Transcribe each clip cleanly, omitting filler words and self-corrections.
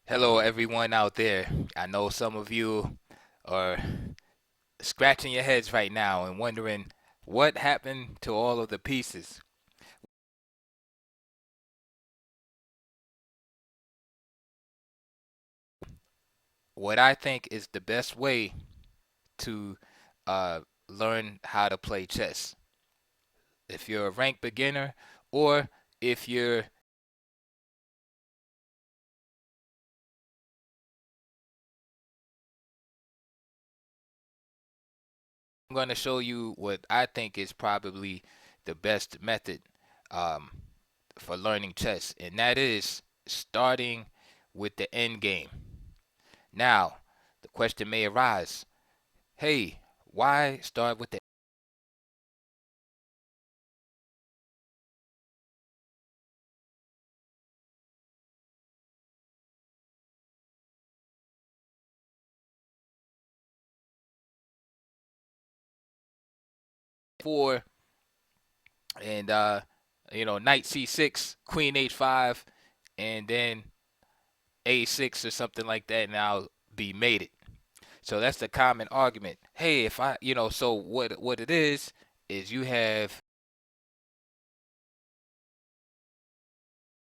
Hello, everyone out there. I know some of you are scratching your heads right now and wondering what happened to all of the pieces. What I think is the best way to uh, learn how to play chess. If you're a ranked beginner or if you're I'm going to show you what I think is probably the best method um, for learning chess, and that is starting with the end game. Now, the question may arise, hey, why start with the four and knight c6, queen h5, and then a6 or something like that, and I'll be mated. So that's the common argument. Hey, if I, so what it is you have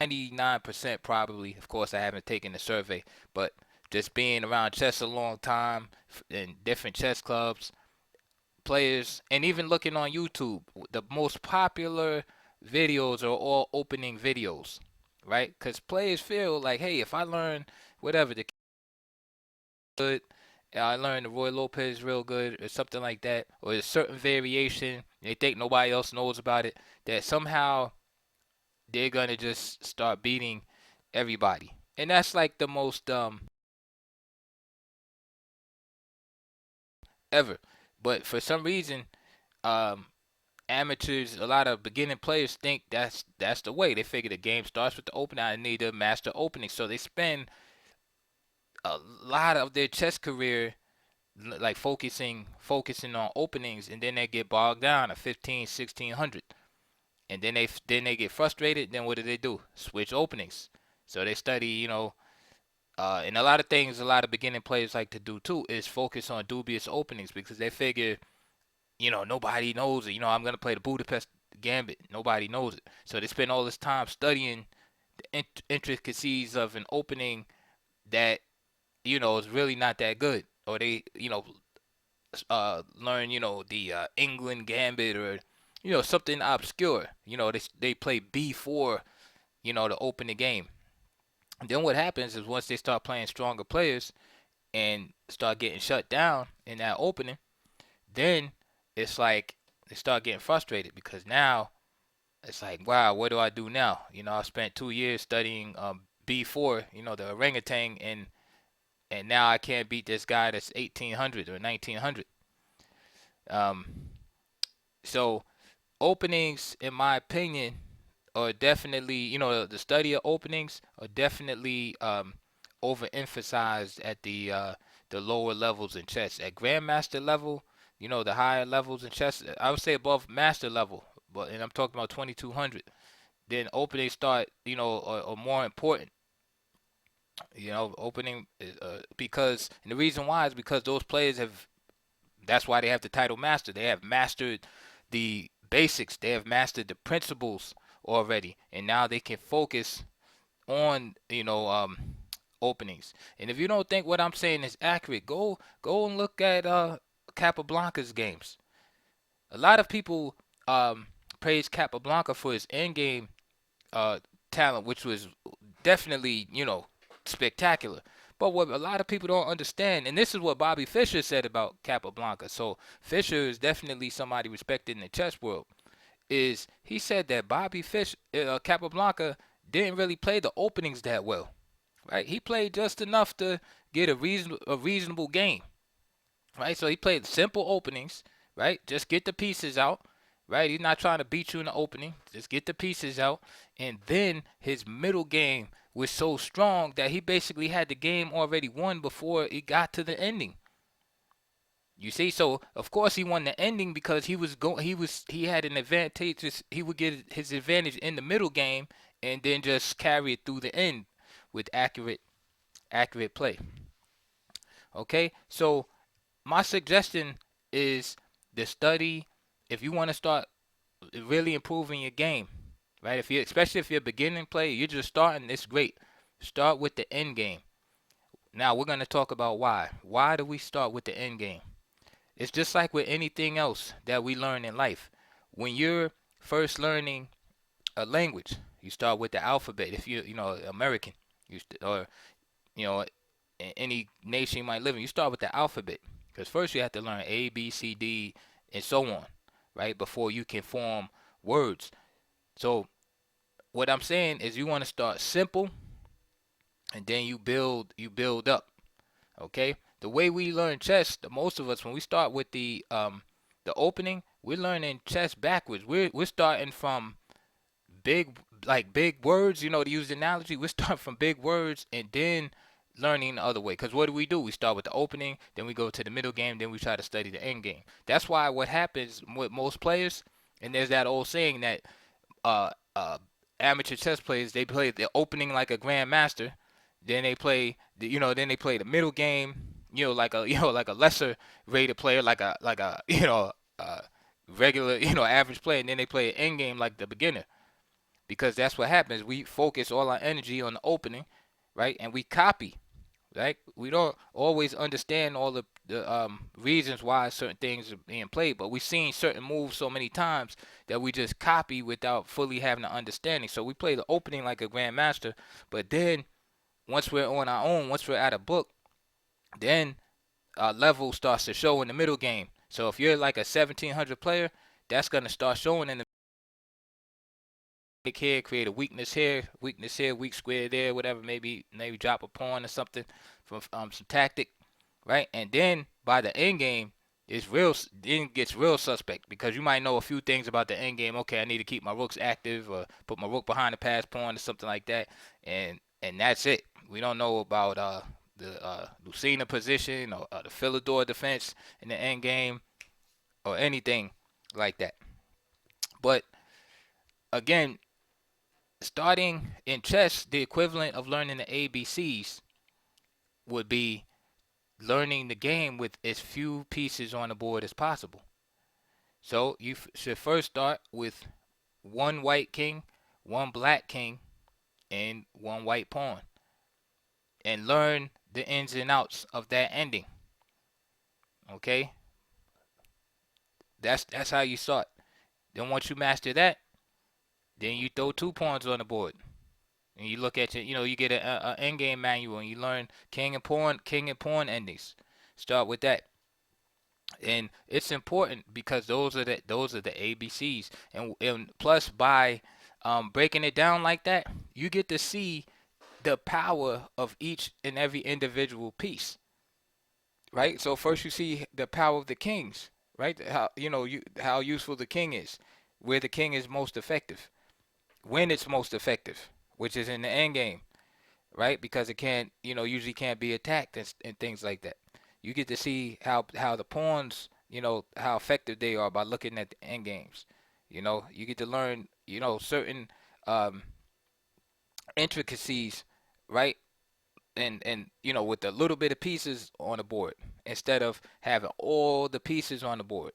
99% probably. Of course, I haven't taken the survey, but just being around chess a long time in different chess clubs, players, and even looking on YouTube, the most popular videos are all opening videos, right? Because players feel like, hey, if I learn whatever the good, I learned the Roy Lopez real good, or something like that, or a certain variation, they think nobody else knows about it, that somehow they're gonna just start beating everybody, and that's like the most ever. But for some reason, um, amateurs, a lot of beginning players think that's the way. They figure the game starts with the opening. I need to master opening, so they spend a lot of their chess career like focusing on openings, and then they get bogged down at 15, 1600, and then they get frustrated. Then what do? Switch openings. So they study, and a lot of things a lot of beginning players like to do too is focus on dubious openings because they figure nobody knows it. I'm gonna play the Budapest Gambit. Nobody knows it. So they spend all this time studying the intricacies of an opening that is really not that good. Or they learn the England Gambit or something obscure. They play B4 to open the game. And then what happens is once they start playing stronger players and start getting shut down in that opening, then it's like they start getting frustrated because now it's like, wow, what do I do now? I spent 2 years studying B4, the orangutan, and now I can't beat this guy that's 1800 or 1900. Um, so openings, in my opinion, are definitely, the study of openings are definitely overemphasized at the lower levels in chess. At grandmaster level, the higher levels in chess, I would say above master level, and I'm talking about 2200. Then openings start, are more important. Opening because, and the reason why is because those players have. That's why they have the title master. They have mastered the basics. They have mastered the principles already, and now they can focus on openings. And if you don't think what I'm saying is accurate, go and look at Capablanca's games. A lot of people praise Capablanca for his endgame uh, talent, which was definitely spectacular. But what a lot of people don't understand, and this is what Bobby Fischer said about Capablanca. So Fischer is definitely somebody respected in the chess world. Is he said that Bobby Fish Capablanca didn't really play the openings that well, right? He played just enough to get a reasonable game, right? So he played simple openings, right? Just get the pieces out, right? He's not trying to beat you in the opening. Just get the pieces out, and then his middle game was so strong that he basically had the game already won before it got to the ending. You see, so of course he won the ending because he had an advantage. He would get his advantage in the middle game and then just carry it through the end with accurate accurate play. Okay, so my suggestion is to study. If you want to start really improving your game, right? If you, especially if you're a beginning player, you're just starting, it's great. Start with the end game. Now we're going to talk about why. Why do we start with the end game? It's just like with anything else that we learn in life. When you're first learning a language, you start with the alphabet. If you American, or any nation you might live in, you start with the alphabet, because first you have to learn A, B, C, D, and so on, right? Before you can form words. So what I'm saying is you want to start simple, and then you build up. Okay, the way we learn chess, the most of us, when we start with the opening, we're learning chess backwards. We're starting from big words, to use the analogy. We start from big words and then learning the other way. Because what do? We start with the opening, then we go to the middle game, then we try to study the end game. That's why what happens with most players, and there's that old saying that uh, uh, amateur chess players, they play the opening like a grandmaster, then they play the middle game, like a like a lesser rated player, like a uh, regular average player, and then they play an end game like the beginner, because that's what happens. We focus all our energy on the opening, right? And we copy, right? We don't always understand all the reasons why certain things are being played, but we've seen certain moves so many times that we just copy without fully having an understanding. So we play the opening like a grandmaster, but then once we're on our own, once we're at a book, then our level starts to show in the middle game. So if you're like a 1700 player, that's gonna start showing in the here, create a weakness here, weak square there, whatever. Maybe drop a pawn or something from some tactic, right? And then by the end game, then it gets real suspect, because you might know a few things about the end game. Okay, I need to keep my rooks active, or put my rook behind the pass pawn or something like that, and that's it. We don't know about the Lucena position, or the Philidor defense in the end game, or anything like that. But again, starting in chess, the equivalent of learning the ABCs would be learning the game with as few pieces on the board as possible. So you should first start with one white king, one black king, and one white pawn, and learn the ins and outs of that ending. Okay, that's how you start. Then once you master that, then you throw two pawns on the board, and you look at you get a endgame manual, and you learn king and pawn endings. Start with that, and it's important because those are the ABCs, and plus by breaking it down like that, you get to see the power of each and every individual piece, right? So first you see the power of the kings, right? How useful the king is, where the king is most effective, when it's most effective, which is in the end game, right? Because it can't, usually can't be attacked, and things like that. You get to see how the pawns, how effective they are by looking at the end games. You get to learn, certain um, intricacies, right? And with a little bit of pieces on the board, instead of having all the pieces on the board.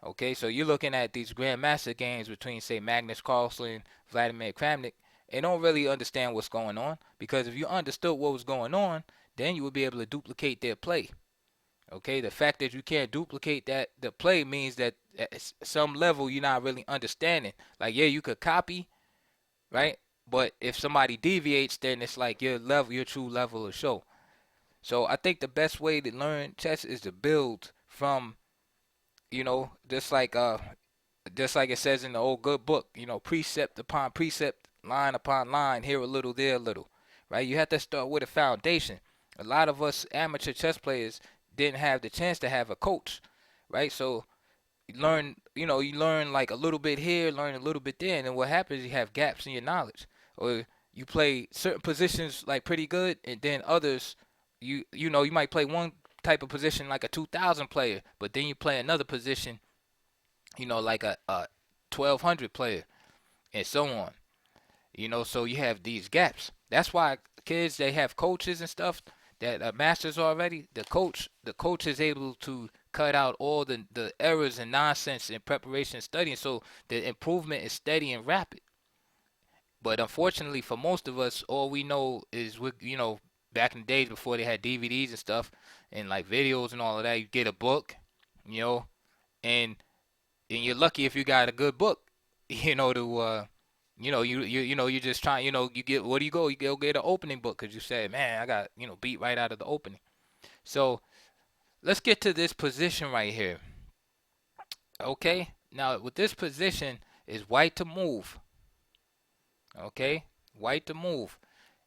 Okay, so you're looking at these grandmaster games between, say, Magnus Carlsen, Vladimir Kramnik, and don't really understand what's going on, because if you understood what was going on, then you would be able to duplicate their play. Okay, the fact that you can't duplicate the play means that at some level you're not really understanding. Like, yeah, you could copy, right? But if somebody deviates, then it's like your true level will show. So I think the best way to learn chess is to build from, just like it says in the old good book, precept upon precept, line upon line, here a little, there a little, right? You have to start with a foundation. A lot of us amateur chess players didn't have the chance to have a coach, right? So you learn like a little bit here, learn a little bit there, and then what happens is you have gaps in your knowledge, or you play certain positions like pretty good, and then others, you might play one type of position like a 2000 player, but then you play another position, like a 1200 player, and so on. So you have these gaps. That's why kids, they have coaches and stuff that are masters already. The coach is able to cut out all the errors and nonsense in preparation and studying, so the improvement is steady and rapid. But unfortunately, for most of us, all we know is back in the days before they had DVDs and stuff and like videos and all of that. You get a book, you know, and you're lucky if you got a good book, to you just trying, you get, where do you go? You go get an opening book because you say, man, I got, beat right out of the opening. So let's get to this position right here. Okay, now with this position is white to move. Okay, white to move,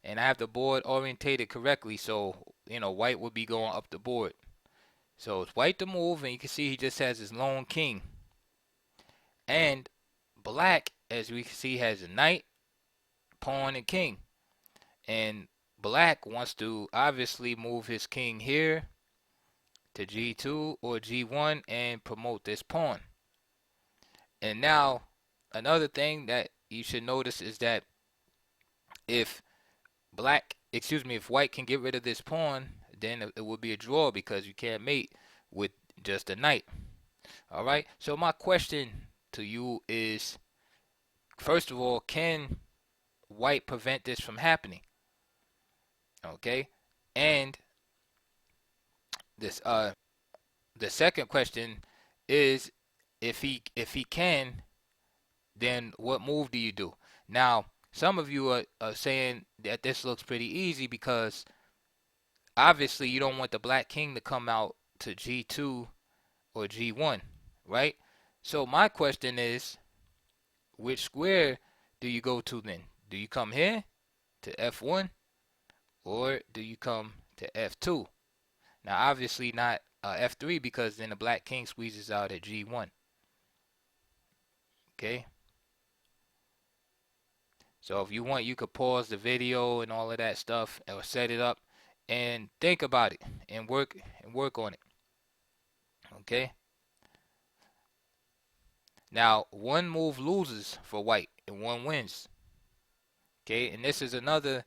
and I have the board orientated correctly, so white would be going up the board. So it's white to move, and you can see he just has his lone king. And black, as we can see, has a knight, pawn, and king. And black wants to obviously move his king here to g2 or g1 and promote this pawn. And now another thing that you should notice is that if white can get rid of this pawn, then it will be a draw because you can't mate with just a knight. All right, so my question to you is, first of all, can white prevent this from happening? Okay, and this the second question is, if he can, then what move do you do? Now, some of you are saying that this looks pretty easy because obviously you don't want the black king to come out to g2 or g1, right? So my question is, which square do you go to then? Do you come here to f1 or do you come to f2? Now obviously not f3 because then the black king squeezes out at g1. Okay. So if you want, you could pause the video and all of that stuff or set it up and think about it and work on it. Okay. Now, one move loses for white and one wins. Okay, and this is another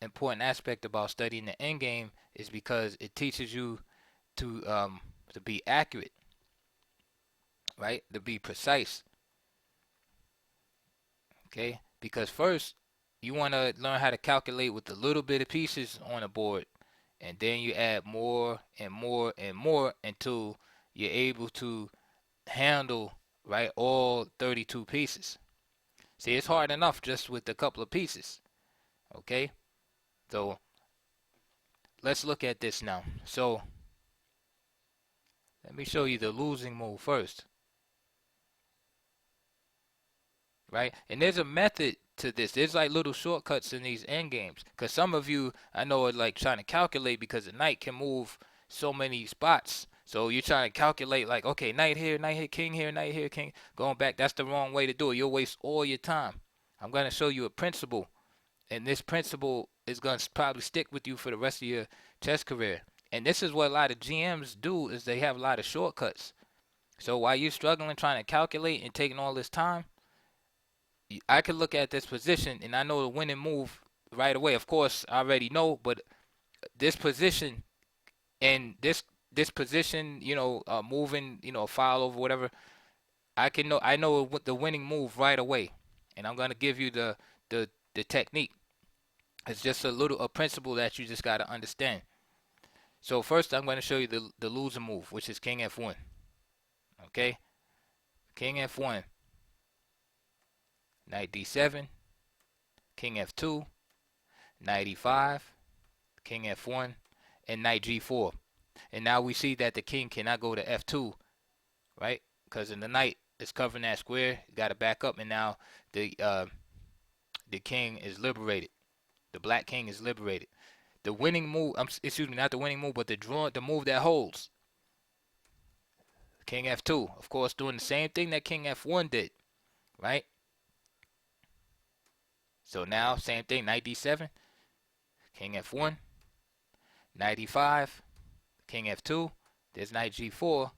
important aspect about studying the endgame, is because it teaches you to be accurate, right? To be precise. Okay, because first you want to learn how to calculate with the little bit of pieces on the board, and then you add more and more and more until you're able to handle, right, all 32 pieces. See, it's hard enough just with a couple of pieces. Okay, so let's look at this now. So let me show you the losing move first, right? And there's a method to this. There's like little shortcuts in these end games, because some of you, I know, are like trying to calculate because the knight can move so many spots. So you're trying to calculate like, okay, knight here, king here, knight here, king. Going back, that's the wrong way to do it. You'll waste all your time. I'm going to show you a principle, and this principle is going to probably stick with you for the rest of your chess career. And this is what a lot of GMs do, is they have a lot of shortcuts. So while you're struggling trying to calculate and taking all this time, I could look at this position and I know the winning move right away. Of course, I already know, but this position and this position, moving, a file over whatever, I know the winning move right away, and I'm gonna give you the technique. It's just a principle that you just gotta understand. So first, I'm gonna show you the losing move, which is king f1. Okay, king f1, knight d7, king f2, knight e5, king f1, and knight g4. And now we see that the king cannot go to f2, right? Because the knight is covering that square. You got to back up, and now the king is liberated. The black king is liberated. The winning move, excuse me, not the winning move, but the move that holds. King f2, of course, doing the same thing that king f1 did, right? So now, same thing, knight d7, king f1, knight e5, king f2, there's knight g4,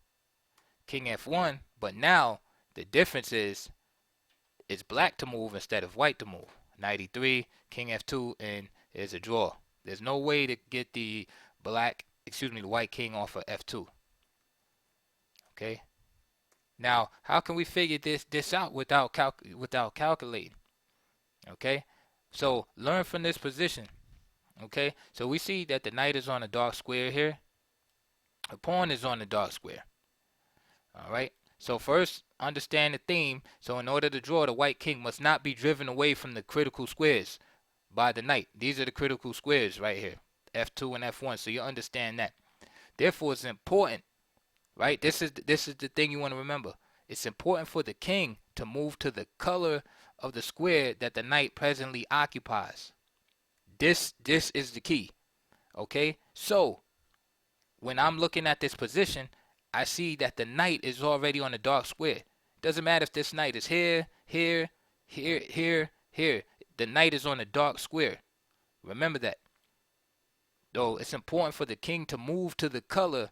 king f1, but now the difference is it's black to move instead of white to move. Knight e3, king f2, and There's a draw. There's no way to get the the white king off of f2. Okay. Now, how can we figure this out without calculating? Okay. So learn from this position. Okay. So we see that the knight is on a dark square here. The pawn is on the dark square. All right. So first, understand the theme. So in order to draw, the white king must not be driven away from the critical squares by the knight. These are the critical squares right here, f2 and f1. So you understand that. Therefore, it's important, right? This is the thing you want to remember. It's important for the king to move to the color of the square that the knight presently occupies. This is the key. Okay? So when I'm looking at this position, I see that the knight is already on the dark square. Doesn't matter if this knight is here, here, here, here, here. The knight is on the dark square. Remember that. Though it's important for the king to move to the color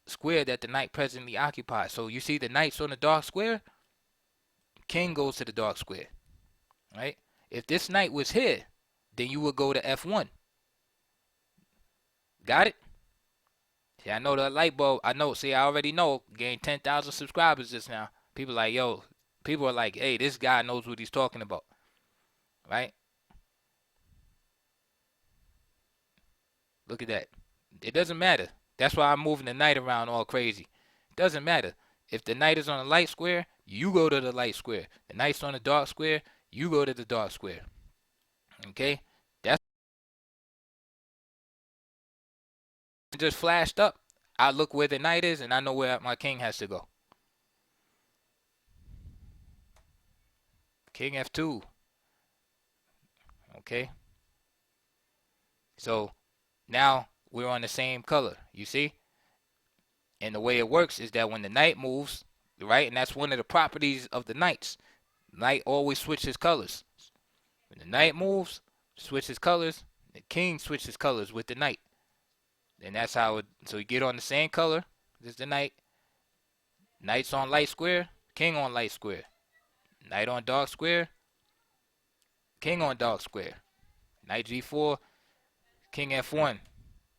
square that the knight presently occupies. So you see the knight's on the dark square, king goes to the dark square. Right? If this knight was here, then you would go to f1. Got it? See, I know the light bulb. I know. See, I already know. Gained 10,000 subscribers just now. People like, yo. People are like, hey, this guy knows what he's talking about. Right? Look at that. It doesn't matter. That's why I'm moving the knight around all crazy. It doesn't matter. If the knight is on a light square, you go to the light square. The knight's on the dark square, you go to the dark square. Okay? That's just flashed up. I look where the knight is, and I know where my king has to go. King f2. Okay? So, now we're on the same color. You see? And the way it works is that when the knight moves, right, and that's one of the properties of the knights. Knight always switches colors. When the knight moves, switches colors. The king switches colors with the knight. And that's how it, so you get on the same color as the knight. Knight's on light square, king on light square. Knight on dark square, king on dark square. Knight g4, king f1.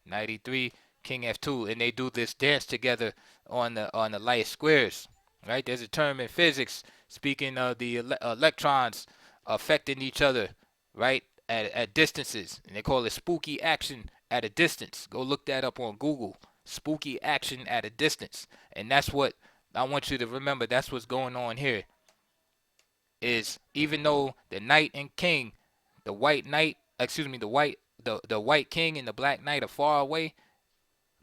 Knight e3, king f2, and they do this dance together on the light squares. Right? There's a term in physics speaking of the electrons affecting each other, right, at distances, and they call it spooky action at a distance. Go look that up on Google. Spooky action at a distance. And that's what I want you to remember. That's what's going on here. Is even though the knight and king, the white knight, the white king and the black knight are far away,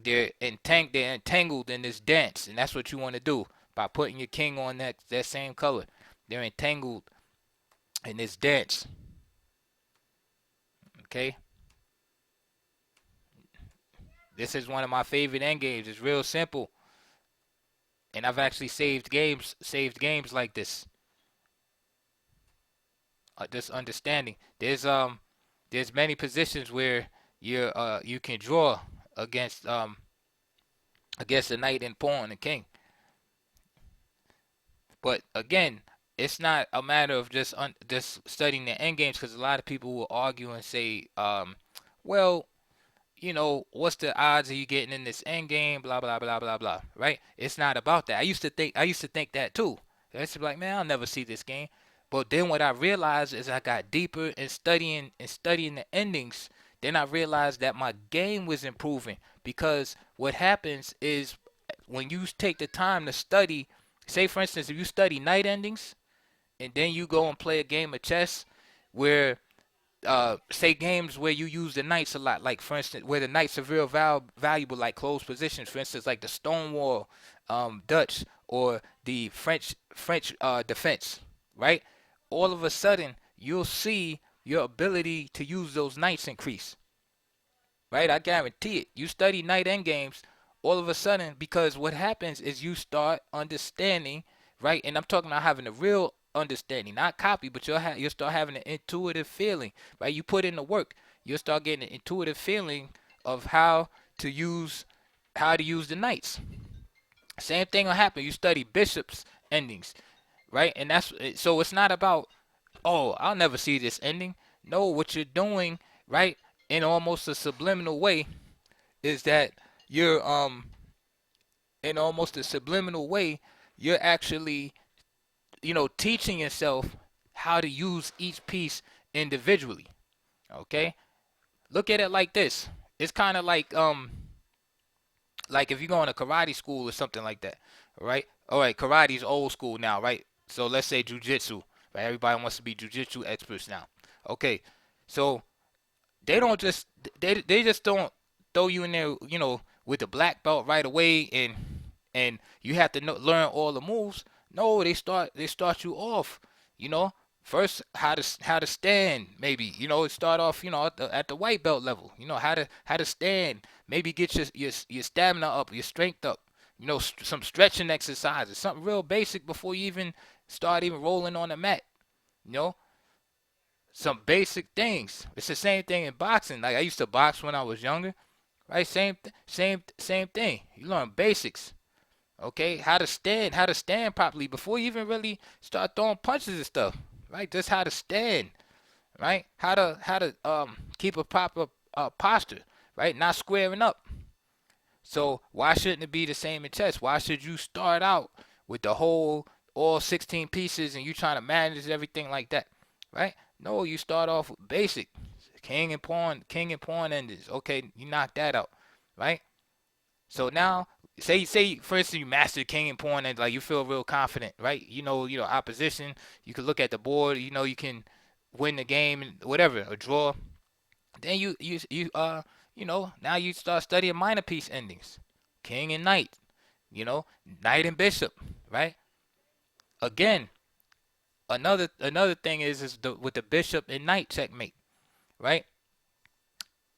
they're entangled in this dance, and that's what you want to do by putting your king on that same color. They're entangled in this dance. Okay. This is one of my favorite endgames. It's real simple, and I've actually saved games like this. Just understanding. There's many positions where you can draw against the knight and pawn and king. But again, it's not a matter of just studying the endgames, because a lot of people will argue and say, well, you know, what's the odds of you getting in this endgame? Blah blah blah blah blah. Right? It's not about that. I used to think that too. I used to be like, man, I'll never see this game. But then what I realized is I got deeper in studying the endings. Then I realized that my game was improving, because what happens is when you take the time to study, say for instance, if you study night endings and then you go and play a game of chess where say games where you use the knights a lot, like for instance where the knights are real valuable, like closed positions, for instance like the Stonewall Dutch or the French defense, right? All of a sudden you'll see your ability to use those knights increase, right? I guarantee it. You study night end games, all of a sudden, because what happens is you start understanding, right? And I'm talking about having a real understanding, not copy, but you'll start having an intuitive feeling, right? You put in the work, you'll start getting an intuitive feeling of how to use the knights. Same thing will happen. You study bishops endings, right? And so it's not about, oh, I'll never see this ending. No, what you're doing, right? in almost a subliminal way, is that you're in almost a subliminal way, you're actually, teaching yourself how to use each piece individually. Okay? Look at it like this. It's kind of like if you go in a karate school or something like that, right? All right, karate's old school now, right? So let's say jujitsu, right? Everybody wants to be jujitsu experts now. Okay, so they don't just they just don't throw you in there, with the black belt right away, and you have to learn all the moves. No, they start you off, you know, first how to stand, maybe, start off, at the white belt level, how to stand, maybe get your stamina up, your strength up, some stretching exercises, something real basic before you even start even rolling on the mat, you know, some basic things. It's the same thing in boxing. Like I used to box when I was younger, right? Same thing. You learn basics. Okay, how to stand properly before you even really start throwing punches and stuff, right? Just how to stand, right? How to keep a proper posture, right? Not squaring up. So why shouldn't it be the same in chess? Why should you start out with the whole all 16 pieces and you trying to manage everything like that, right? No, you start off with basic king and pawn endings. Okay, you knock that out, right? So now, say for instance you master king and pawn and like you feel real confident, right? Opposition. You can look at the board. You can win the game and whatever, a draw. Then now you start studying minor piece endings, king and knight. Knight and bishop, right? Again, another thing is with the bishop and knight checkmate, right?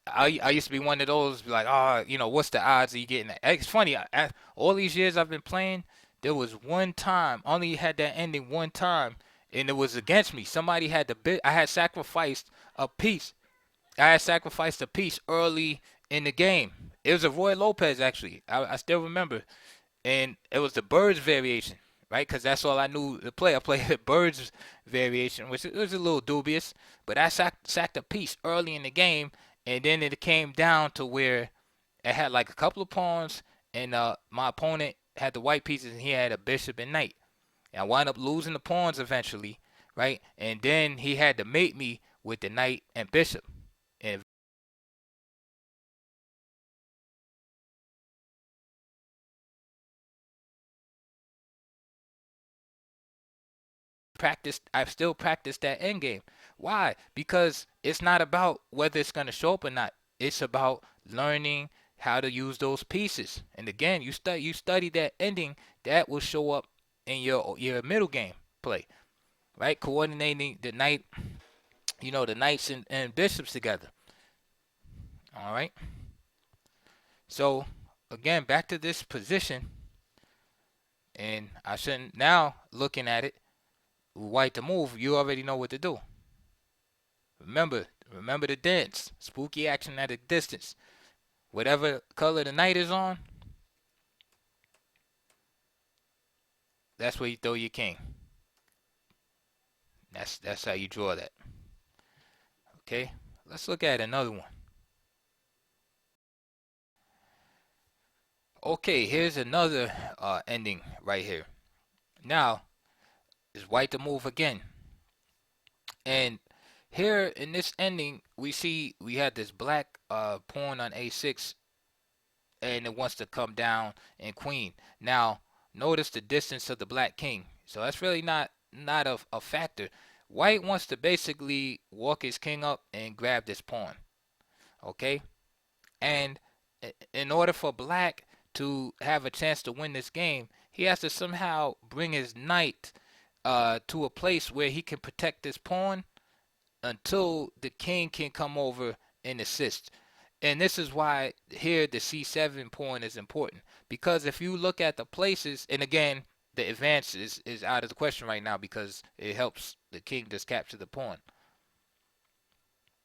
I used to be one of those like, what's the odds of you getting that? It's funny. All these years I've been playing, there was one time, only had that ending one time, and it was against me. Somebody had the bit. I had sacrificed a piece. I had sacrificed a piece early in the game. It was a Roy Lopez actually. I still remember, and it was the birds variation, right? Because that's all I knew to play. I played the birds variation, which was a little dubious, but I sacked a piece early in the game, and then it came down to where it had like a couple of pawns, and my opponent had the white pieces, and he had a bishop and knight. And I wound up losing the pawns eventually, right? And then he had to mate me with the knight and bishop, and I've still practiced that end game. Why? Because it's not about whether it's gonna show up or not. It's about learning how to use those pieces. And again, you study that ending, that will show up in your middle game play, right? Coordinating the knights and bishops together. All right. So again, back to this position, and I shouldn't now looking at it. White to move, you already know what to do. Remember the dance. Spooky action at a distance. Whatever color the knight is on, that's where you throw your king. That's how you draw that. Okay? Let's look at another one. Okay, here's another ending right here. Now, is white to move again. And here in this ending, we see we had this black pawn on a6, and it wants to come down and queen. Now, notice the distance of the black king. So that's really not a factor. White wants to basically walk his king up and grab this pawn. Okay? And in order for black to have a chance to win this game, he has to somehow bring his knight to a place where he can protect this pawn until the king can come over and assist. And this is why here the c7 pawn is important. Because if you look at the places, and again, the advance is out of the question right now because it helps the king just capture the pawn.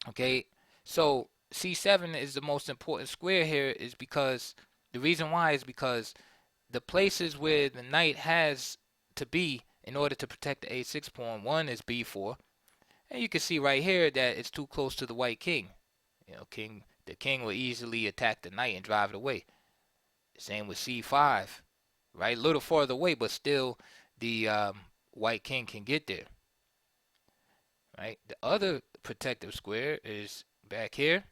Okay, so c7 is the most important square here, is because the reason why is because the places where the knight has to be in order to protect the a6 pawn, one is b4, and you can see right here that it's too close to the white king. You know, the king will easily attack the knight and drive it away. Same with c5, right? A little farther away, but still the white king can get there, right? The other protective square is back here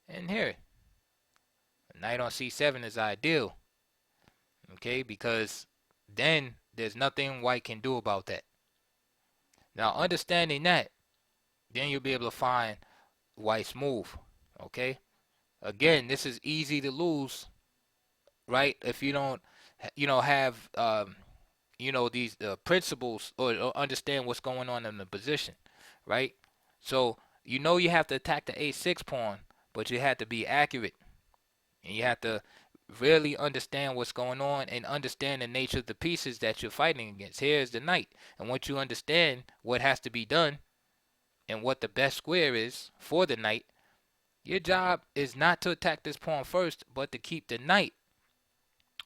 and here. Knight on c7 is ideal, okay, because then there's nothing white can do about that. Now, understanding that, then you'll be able to find white's move, okay? Again, this is easy to lose, right? If you don't, have, these principles or understand what's going on in the position, right? So, you have to attack the a6 pawn, but you have to be accurate. And you have to really understand what's going on and understand the nature of the pieces that you're fighting against. Here's the knight. And once you understand what has to be done and what the best square is for the knight, your job is not to attack this pawn first, but to keep the knight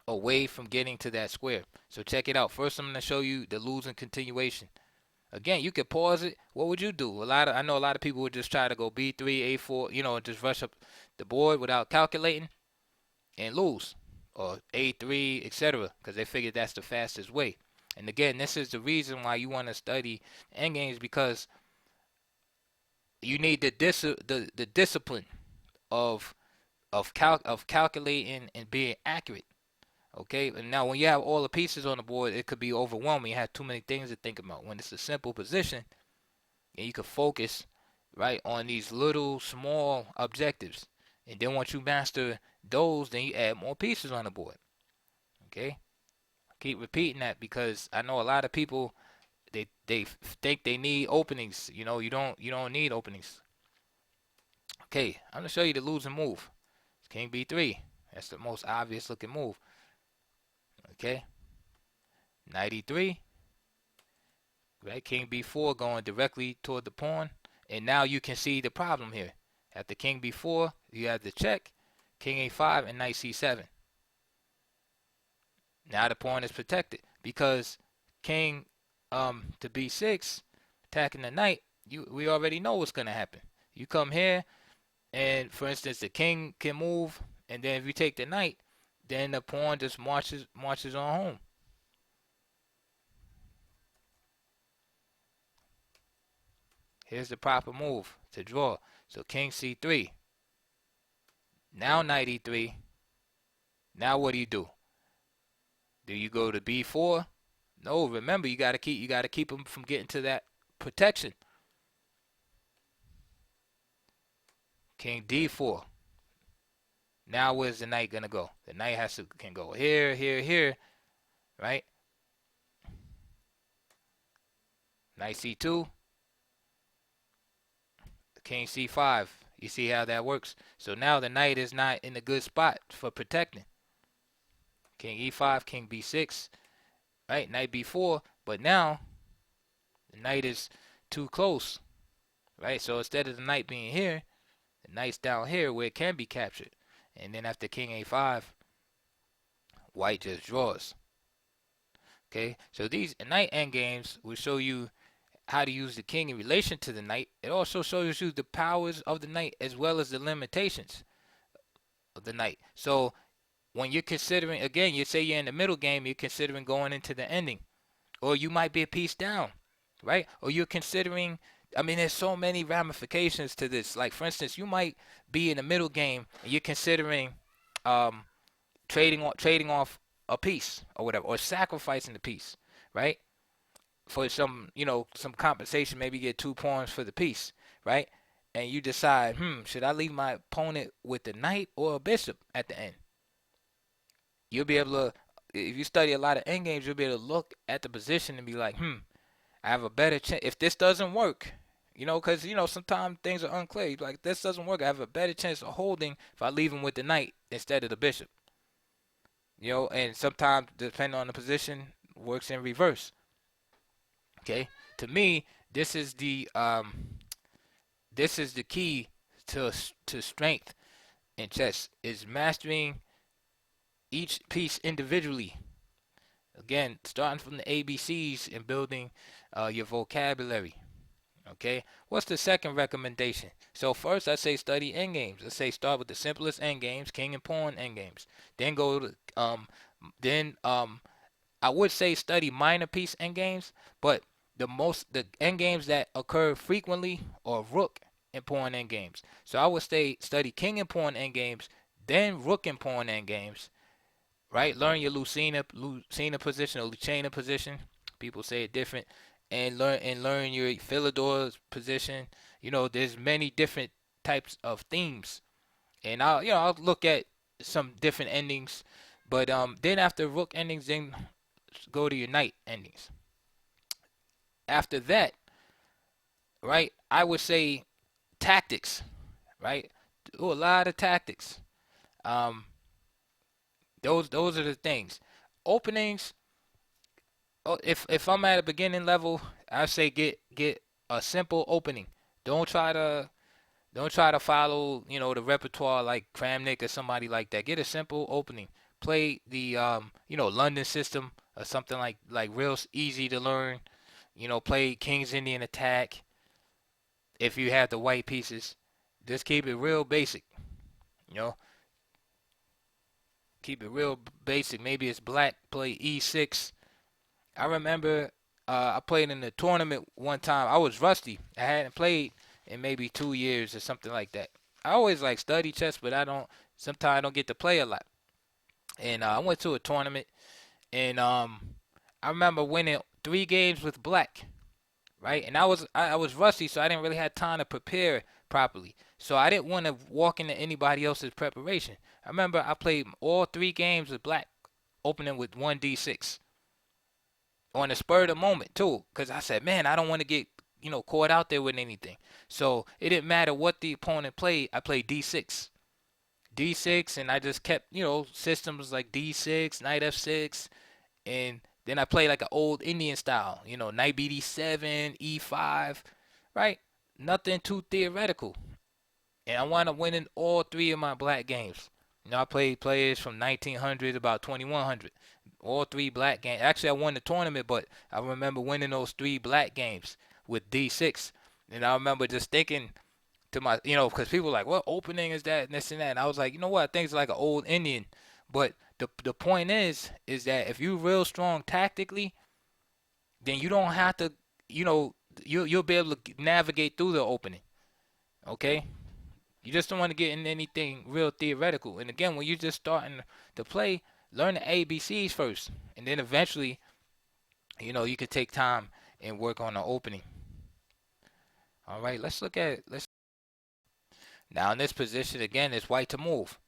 away from getting to that square. So check it out. First, I'm going to show you the losing continuation. Again, you could pause it. What would you do? I know a lot of people would just try to go b3, a4, and just rush up the board without calculating and lose, or a3, etc., because they figure that's the fastest way. And again, this is the reason why you want to study endgames, because you need the discipline of calculating and being accurate. Okay, and now when you have all the pieces on the board, it could be overwhelming. You have too many things to think about. When it's a simple position, and you can focus right on these little small objectives, and then once you master those, then you add more pieces on the board. Okay, keep repeating that, because I know a lot of people they think they need openings. You don't need openings. Okay, I'm gonna show you the losing move. It's king b3. That's the most obvious looking move. Okay, knight e3, right? King b4 going directly toward the pawn, and now you can see the problem here. After king b4, you have the check, king a5, and knight c7. Now the pawn is protected, because king to b6, attacking the knight, we already know what's gonna happen. You come here, and for instance, the king can move, and then if you take the knight, then the pawn just marches on home. Here's the proper move to draw. So king c3. Now knight e3. Now what do? Do you go to b4? No, remember you gotta keep him from getting to that protection. King d4. Now where's the knight gonna go? The knight can go here, here, here, right? Knight c2. King c5. You see how that works? So now the knight is not in a good spot for protecting. King e5, king b6, right? Knight b4, but now the knight is too close, right? So instead of the knight being here, the knight's down here where it can be captured. And then after king a5, white just draws. Okay, so these knight endgames will show you how to use the king in relation to the knight. It also shows you the powers of the knight as well as the limitations of the knight. So when you're considering, again, you say you're in the middle game, you're considering going into the ending, or you might be a piece down, right? Or you're considering, there's so many ramifications to this. Like, for instance, you might be in the middle game and you're considering trading off a piece or whatever, or sacrificing the piece, right? For some compensation, maybe get 2 pawns for the piece, right? And you decide, should I leave my opponent with the knight or a bishop at the end? You'll be able to, if you study a lot of endgames, you'll be able to look at the position and be like, I have a better chance. If this doesn't work, because, sometimes things are unclear. You're like, this doesn't work. I have a better chance of holding if I leave him with the knight instead of the bishop. And sometimes, depending on the position, works in reverse. Okay, to me, this is the key to strength in chess, is mastering each piece individually. Again, starting from the ABCs and building your vocabulary. Okay, what's the second recommendation? So first, I say study endgames. Let's say start with the simplest endgames, king and pawn endgames. Then go to then I would say study minor piece endgames, but the endgames that occur frequently are rook and pawn endgames. So I would say study king and pawn endgames, then rook and pawn endgames, right? Learn your Lucena position or Lucena position. People say it different, and learn your Philidor's position. There's many different types of themes, and I'll look at some different endings, but then after rook endings, then go to your knight endings. After that, right? I would say tactics, right? Do a lot of tactics. Um, those are the things. Openings. Oh, if I'm at a beginning level, I say get a simple opening. Don't try to don't try to follow the repertoire like Kramnik or somebody like that. Get a simple opening. Play the London system or something like real easy to learn. Play King's Indian attack if you have the white pieces. Just keep it real basic. You know, keep it real basic. Maybe it's black. Play E6. I remember I played in a tournament one time. I was rusty. I hadn't played in maybe 2 years or something like that. I always like study chess, but I don't. Sometimes I don't get to play a lot. And I went to a tournament, and I remember winning 3 games with black, right? And I was rusty, so I didn't really have time to prepare properly. So I didn't want to walk into anybody else's preparation. I remember I played all 3 games with black, opening with 1d6 on the spur of the moment too, because I said, man, I don't want to get caught out there with anything. So it didn't matter what the opponent played. I played d6, d6, and I just kept systems like d6, knight f6, and then I played like an old Indian style, knight bd7, e5, right? Nothing too theoretical, and I wound up winning all 3 of my black games. I played players from 1900 about 2100. All 3 black games. Actually, I won the tournament, but I remember winning those 3 black games with D6. And I remember just thinking to because people were like, what opening is that and this and that. And I was like, you know what? I think it's like an old Indian. But the point is that if you're real strong tactically, then you don't have to, you'll be able to navigate through the opening. Okay? You just don't want to get in anything real theoretical. And again, when you're just starting to play, learn the ABCs first, and then eventually, you could take time and work on the opening. All right, let's now in this position again, it's white to move.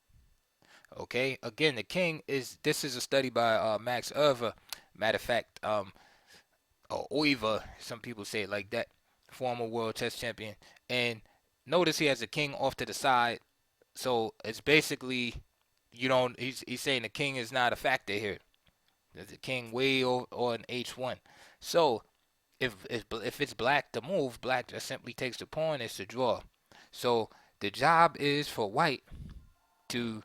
Okay, again, the king is. This is a study by Max Erva. Matter of fact, or Oiva, some people say it like that. Former world chess champion, and notice he has a king off to the side. So it's basically you don't. He's saying the king is not a factor here. There's a king way on h1. So if it's black to move, black just simply takes the pawn. It's to draw. So the job is for white to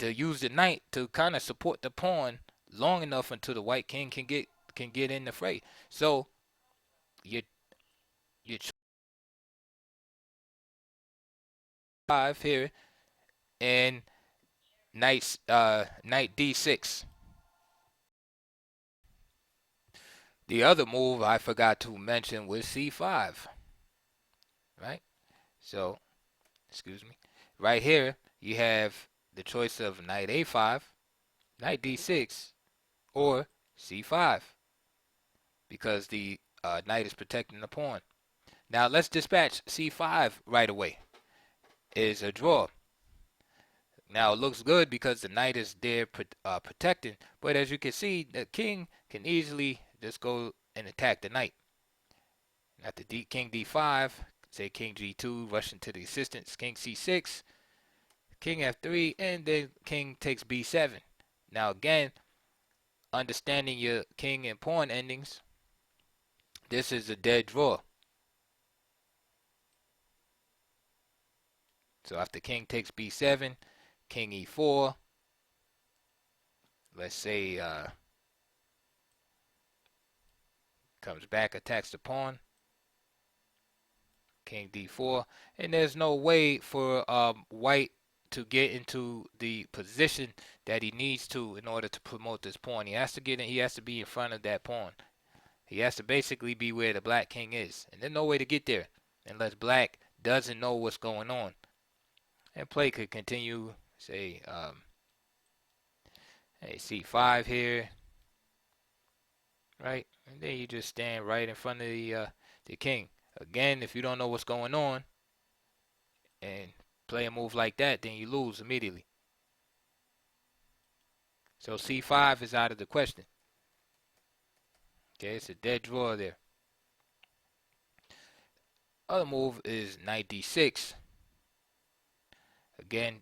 use the knight to kind of support the pawn long enough until the white king can get in the fray. So you you 5 here and knight d6. The other move I forgot to mention was c5, right? So, excuse me. Right here, you have the choice of knight a5, knight d6, or c5, because the knight is protecting the pawn. Now, let's dispatch c5 right away. Is a draw. Now, it looks good because the knight is there protecting, but as you can see, the king can easily just go and attack the knight. After king d5, say king g2, rush into the assistance, king c6, king f3, and then king takes b7. Now again, understanding your king and pawn endings, this is a dead draw. So after king takes b7, king e4, let's say comes back, attacks the pawn. King d4, and there's no way for white to get into the position that he needs to in order to promote this pawn. He has to get in. He has to be in front of that pawn. He has to basically be where the black king is, and there's no way to get there unless black doesn't know what's going on. And play could continue. Say, hey, c5 here, right? And then you just stand right in front of the king. Again, if you don't know what's going on and play a move like that, then you lose immediately. So c5 is out of the question. Okay, it's a dead draw there. Other move is knight d6. Again,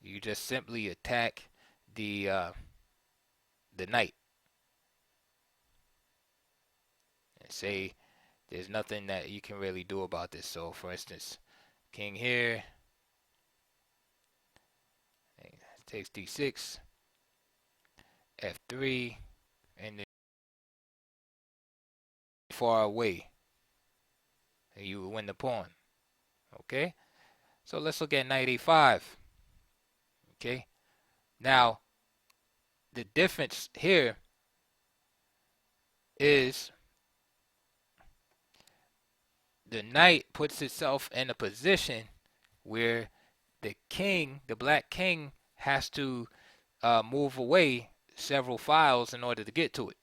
you just simply attack the knight and say there's nothing that you can really do about this. So, for instance, king here takes d6, f3, and then far away, and you win the pawn. Okay, so let's look at knight a5. Okay, now the difference here is the knight puts itself in a position where the king, the black king, has to move away several files in order to get to it.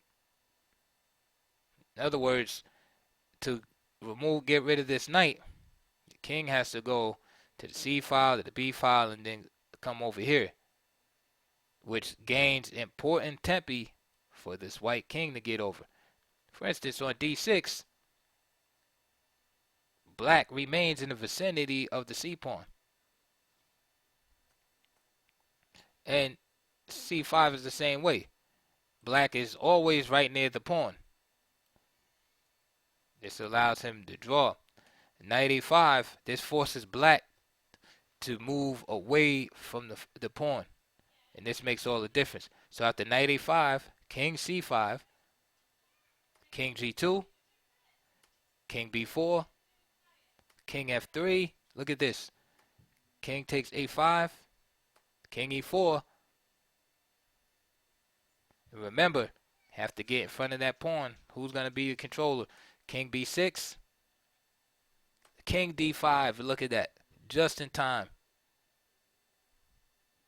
In other words, to get rid of this knight, the king has to go to the c file, to the b file, and then come over here, which gains important tempi for this white king to get over. For instance, on d6, black remains in the vicinity of the c pawn. And c5 is the same way. Black is always right near the pawn. This allows him to draw. Knight a5, this forces black to move away from the pawn. And this makes all the difference. So after knight a5, king c5, king g2, king b4, king f3. Look at this. King takes a5, king e4. And remember, have to get in front of that pawn. Who's going to be the controller? King b6, king d5. Look at that. Just in time.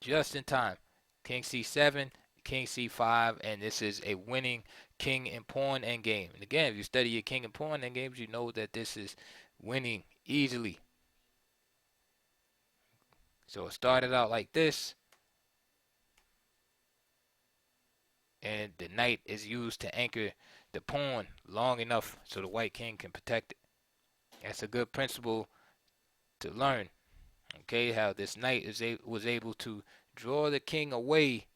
Just in time. King c7, king c5, and this is a winning king and pawn endgame. And again, if you study your king and pawn endgames, you know that this is winning easily. So it started out like this, and the knight is used to anchor the pawn long enough so the white king can protect it. That's a good principle to learn. Okay, how this knight was able to draw the king away,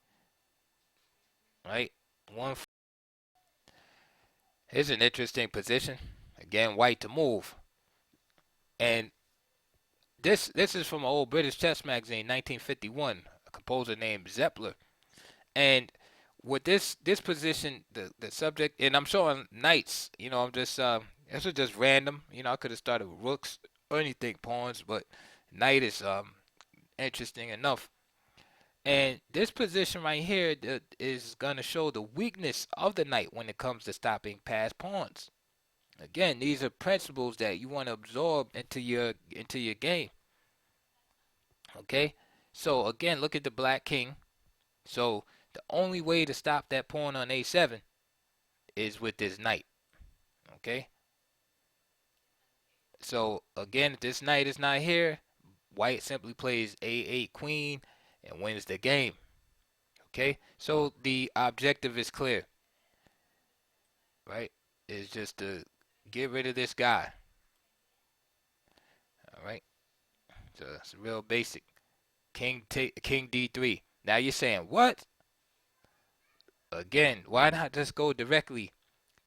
right? Here's an interesting position. Again, white to move. And this is from an old British chess magazine, 1951, a composer named Zeppler. And with this position, the subject, and I'm showing knights, I'm just this was just random. I could have started with rooks or anything, pawns, but knight is interesting enough. And this position right here is going to show the weakness of the knight when it comes to stopping past pawns. Again, these are principles that you want to absorb into your game. Okay? So again, look at the black king. So the only way to stop that pawn on a7 is with this knight. Okay? So again, if this knight is not here, white simply plays a8 queen and wins the game. Okay? So the objective is clear. Right? It's just to get rid of this guy. All right? So it's real basic. King d3. Now you're saying, what? Again, why not just go directly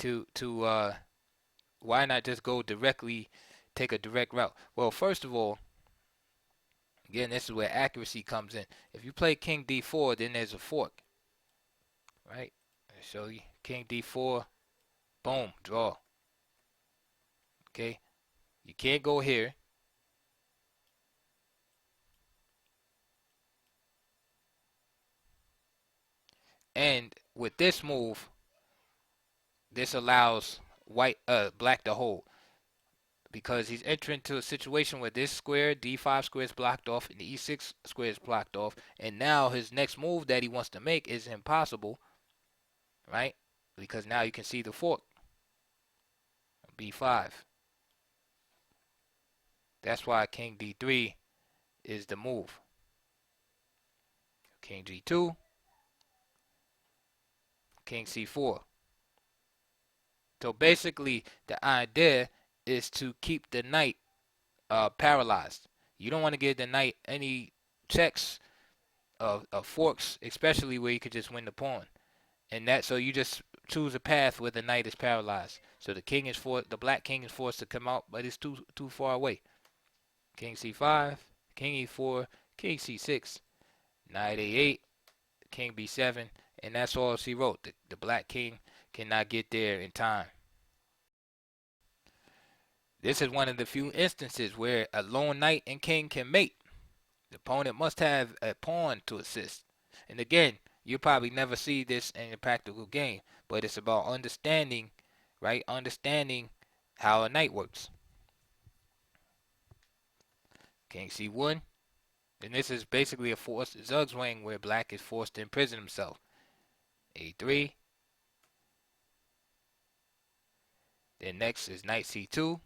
why not just go directly, take a direct route? Well, first of all, again, this is where accuracy comes in. If you play king d4, then there's a fork. Right? I'll show you. King d4, boom, draw. Okay, you can't go here. And with this move, this allows black to hold because he's entering into a situation where this square, d5 square, is blocked off and the e6 square is blocked off. And now his next move that he wants to make is impossible, right? Because now you can see the fork, b5. That's why king d3 is the move. King g2, king c4. So basically, the idea is to keep the knight paralyzed. You don't want to give the knight any checks of forks, especially where you could just win the pawn. And that, so you just choose a path where the knight is paralyzed. So the black king is forced to come out, but it's too far away. King c5, king e4, king c6, knight a8, king b7, and that's all she wrote. The black king cannot get there in time. This is one of the few instances where a lone knight and king can mate. The opponent must have a pawn to assist. And again, you'll probably never see this in a practical game, but it's about understanding, right? Understanding how a knight works. King c1, and this is basically a forced zugzwang where black is forced to imprison himself. a3. Then next is knight c2.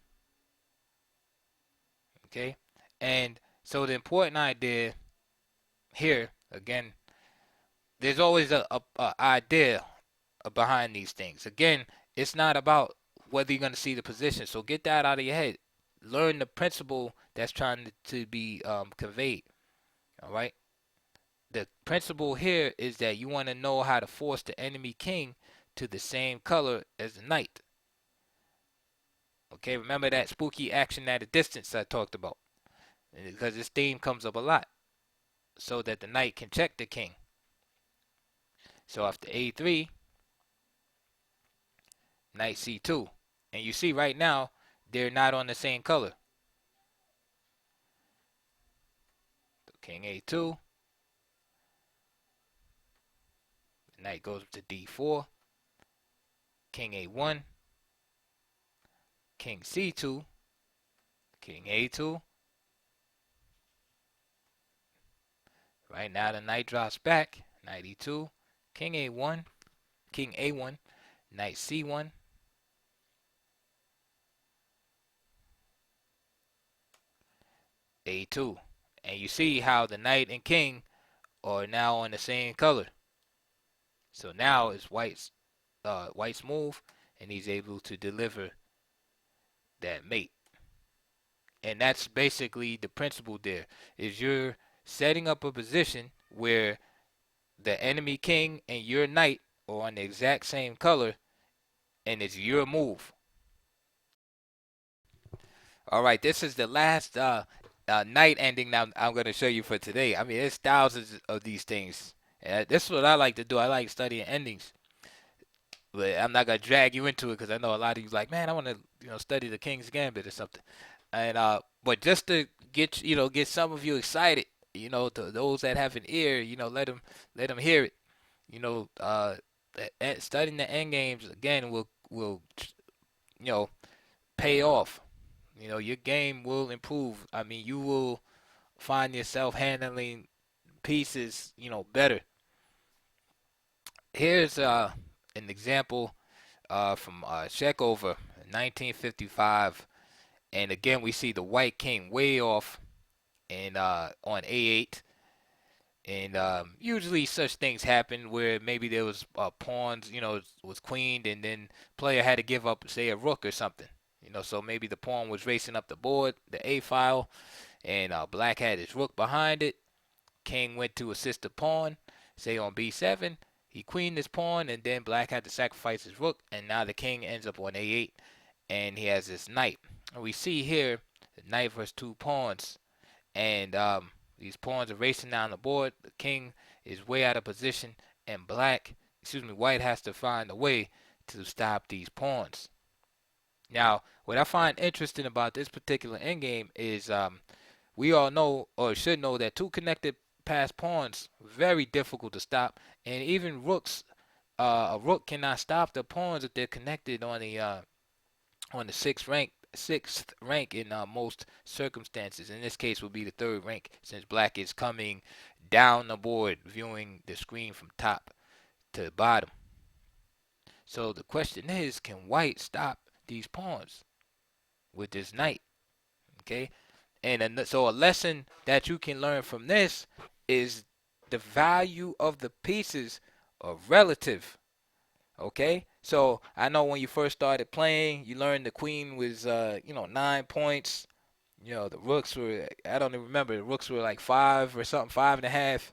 Okay, and so the important idea here, again, there's always a idea behind these things. Again, it's not about whether you're going to see the position. So get that out of your head. Learn the principle that's trying to be conveyed. All right. The principle here is that you want to know how to force the enemy king to the same color as the knight. Okay, remember that spooky action at a distance I talked about, because this theme comes up a lot, so that the knight can check the king. So after a3, knight c2, and you see right now they're not on the same color. So king a2, knight goes to d4, king a1, king c2, king a2. Right now the knight drops back, knight e2, king a1, king a1, knight c1, a2. And you see how the knight and king are now on the same color. So now it's white's move, and he's able to deliver that mate. And that's basically the principle there, is you're setting up a position where the enemy king and your knight are on the exact same color, and it's your move. All right, this is the last night ending now I'm going to show you for today. I mean, there's thousands of these things. This is what I like to do. I like studying endings. But I'm not going to drag you into it because I know a lot of you like, man, I want to study the King's Gambit or something. And but just to get some of you excited, to those that have an ear, let them hear it. Studying the end games again will pay off. Your game will improve. I mean, you will find yourself handling pieces, better. Here's an example from Checkover 1955, and again we see the white king way off, and on a8, and usually such things happen where maybe there was pawns, was queened, and then player had to give up, say, a rook or something. So maybe the pawn was racing up the board, the A file, and black had his rook behind it. King went to assist the pawn, say on b7. He queened his pawn, and then black had to sacrifice his rook, and now the king ends up on a8, and he has this knight. And we see here the knight versus two pawns, and these pawns are racing down the board. The king is way out of position, and white has to find a way to stop these pawns. Now, what I find interesting about this particular endgame is we all know or should know that two connected passed pawns very difficult to stop, and even rooks, a rook cannot stop the pawns if they're connected on the sixth rank in most circumstances. In this case, would be the third rank since black is coming down the board, viewing the screen from top to bottom. So the question is, can white stop these pawns with this knight? Okay, and so a lesson that you can learn from this is the value of the pieces are relative. Okay, so I know when you first started playing, you learned the queen was 9 points. The rooks were, I don't even remember, the rooks were like five or something, 5.5,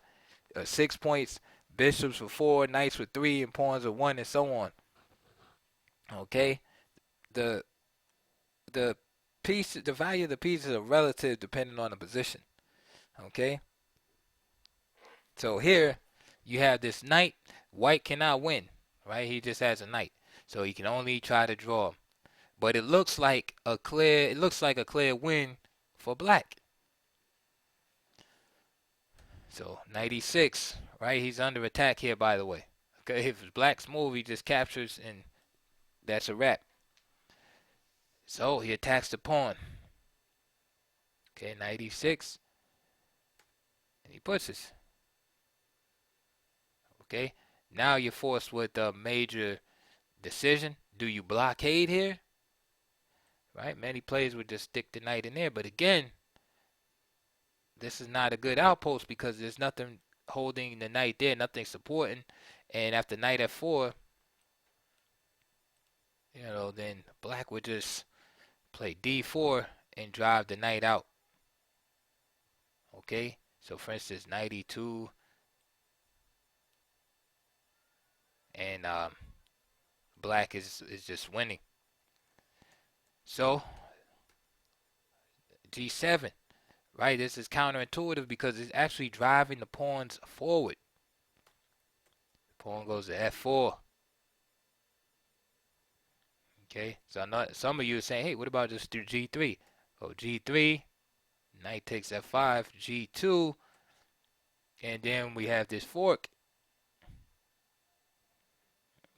6 points. Bishops were four, knights were three, and pawns were one, and so on. Okay, the the the value of the pieces are relative depending on the position. Okay, so here you have this knight. White cannot win, right? He just has a knight, so he can only try to draw. But it looks like a clear win for black. So 96, right? He's under attack here, by the way. Okay, if black's move, he just captures, and that's a wrap. So he attacks the pawn. Okay, 96, and he pushes. Okay, now you're forced with a major decision. Do you blockade here? Right, many players would just stick the knight in there, but again, this is not a good outpost because there's nothing holding the knight there, nothing supporting. And after knight f4, then black would just play d4 and drive the knight out. Okay, so for instance, knight e2, and black is just winning. So g7, right? This is counterintuitive because it's actually driving the pawns forward. Pawn goes to f4. Okay, so I know some of you are saying, hey, what about just do g3? Oh, g3, knight takes f5, g2, and then we have this fork.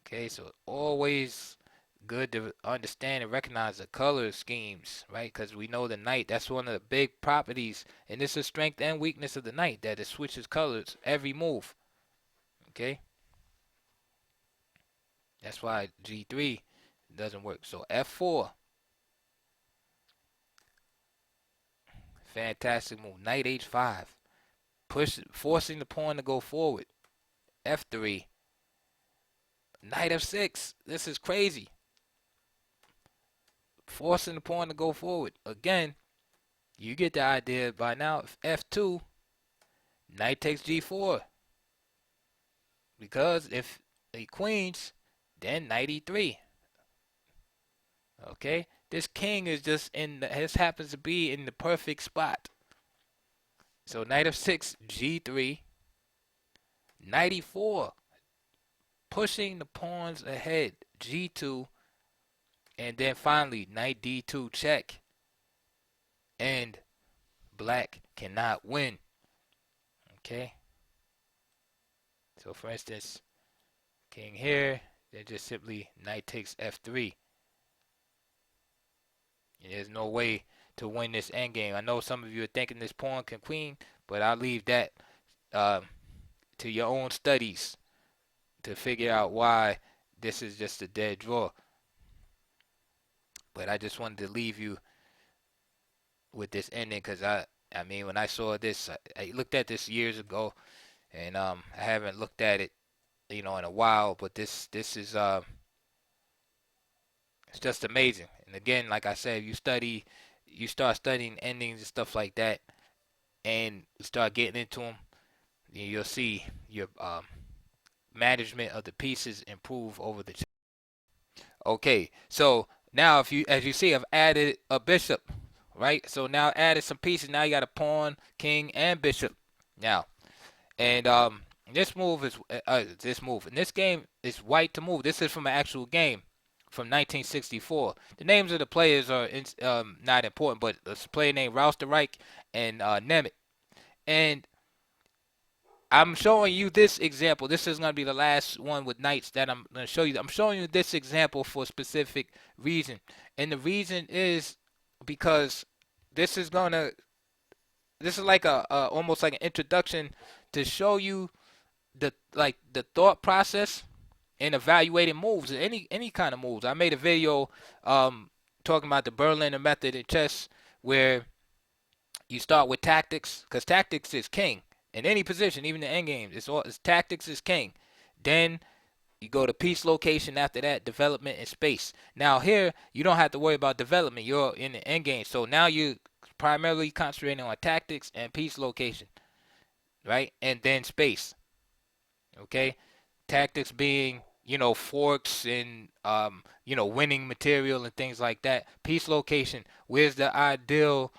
Okay, so always good to understand and recognize the color schemes, right? Because we know the knight, that's one of the big properties, and this is strength and weakness of the knight, that it switches colors every move. Okay, that's why g3 doesn't work. So f4, fantastic move. Knight h5, forcing the pawn to go forward. f3, knight f6. This is crazy. Forcing the pawn to go forward. Again, you get the idea by now. f2, knight takes g4. Because if he queens, then knight e3. Okay, this king is just this happens to be in the perfect spot. So knight f6, g3, knight e4, pushing the pawns ahead, g2, and then finally knight d2 check, and black cannot win. Okay, so for instance, king here, then just simply knight takes f3. And there's no way to win this endgame. I know some of you are thinking this pawn can queen, but I'll leave that to your own studies to figure out why this is just a dead draw. But I just wanted to leave you with this ending because I mean, when I saw this, I looked at this years ago, and I haven't looked at it, in a while. But this is it's just amazing. And again, like I said, you start studying endings and stuff like that, and you start getting into them, you'll see your management of the pieces improve over the. Okay, so now as you see, I've added a bishop, right? So now added some pieces. Now you got a pawn, king, and bishop. Now, and this move is this move in this game is white to move. This is from an actual game. from 1964. The names of the players are not important, but it's a player named Rausterreich and Nemeth. And I'm showing you this example. This is going to be the last one with knights that I'm going to show you. I'm showing you this example for a specific reason. And the reason is because this is going to, this is like a almost like an introduction to show you the thought process in evaluating moves, any kind of moves. I made a video talking about the Berliner method in chess, where you start with tactics, because tactics is king in any position, even the end games. It's tactics is king. Then you go to piece location. After that, development and space. Now here you don't have to worry about development. You're in the end game, so now you primarily concentrating on tactics and piece location, right? And then space. Okay, tactics being, forks and winning material and things like that. Piece location, what is the ideal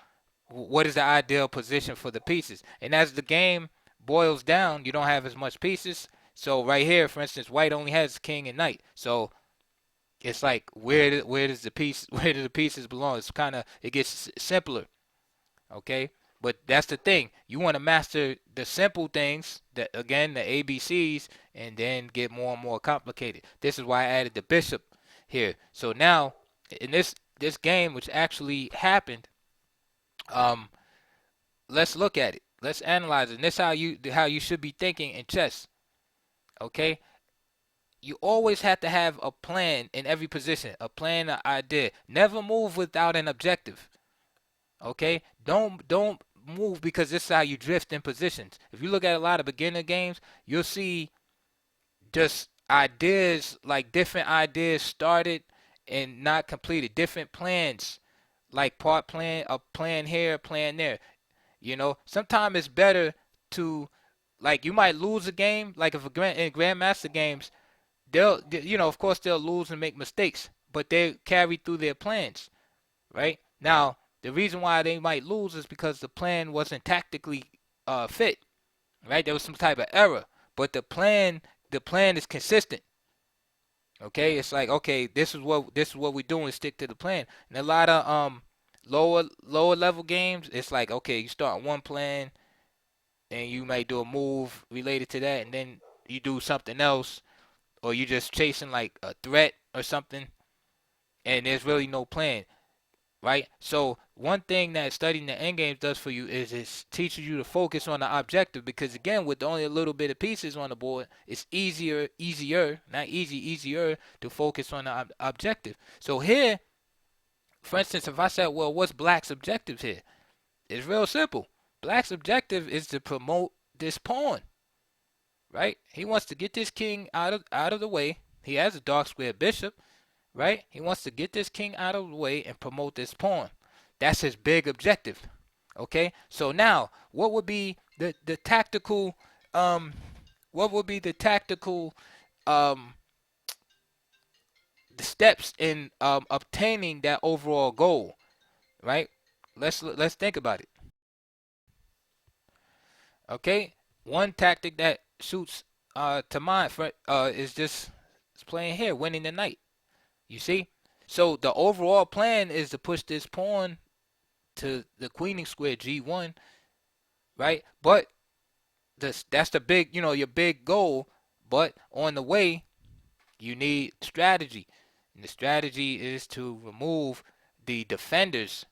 position for the pieces? And as the game boils down, you don't have as much pieces. So right here, for instance, white only has king and knight. So it's like, where does the piece where do the pieces belong? It gets simpler. Okay, but that's the thing. You want to master the simple things, the ABCs, and then get more and more complicated. This is why I added the bishop here. So now in this game, which actually happened, um, let's look at it. Let's analyze it. And this is how you should be thinking in chess. Okay, you always have to have a plan in every position, a plan, an idea. Never move without an objective. Okay, don't move because this is how you drift in positions. If you look at a lot of beginner games, you'll see just ideas, like different ideas started and not completed, different plans, like part plan, a plan here, a plan there. Sometimes it's better to, like, you might lose a game, like if in grandmaster games, of course they'll lose and make mistakes, but they carry through their plans, right? Now, the reason why they might lose is because the plan wasn't tactically fit, right? There was some type of error, but the plan is consistent. Okay, it's like, okay, this is what we're doing. Stick to the plan. And a lot of lower level games, it's like, okay, you start one plan and you might do a move related to that, and then you do something else, or you just chasing like a threat or something, and there's really no plan. Right? So one thing that studying the end games does for you is it teaches you to focus on the objective, because again, with only a little bit of pieces on the board, it's easier, not easy, easier to focus on the objective. So here, for instance, if I said, well, what's black's objective here? It's real simple. Black's objective is to promote this pawn, right? He wants to get this king out of the way. He has a dark square bishop, right? He wants to get this king out of the way and promote this pawn. That's his big objective. Okay? So now, what would be the tactical um the steps in obtaining that overall goal, right? Let's think about it. Okay? One tactic that shoots to mind for is just playing here, winning the knight. You see? So the overall plan is to push this pawn to the queening square G1, right? But that's the big, your big goal. But on the way, you need strategy. And the strategy is to remove the defenders,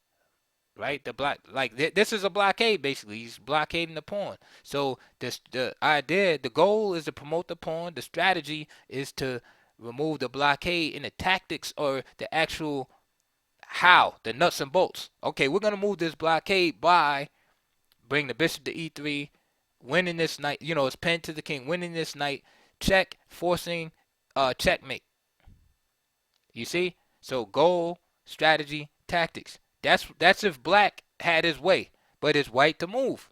right? This is a blockade basically. He's blockading the pawn. So the goal is to promote the pawn. The strategy is to remove the blockade, and the tactics or the actual the nuts and bolts. Okay, we're gonna move this blockade by bring the bishop to e3, winning this knight. It's pinned to the king, winning this knight, check, forcing checkmate. You see? So goal, strategy, tactics. That's if black had his way, but it's white to move.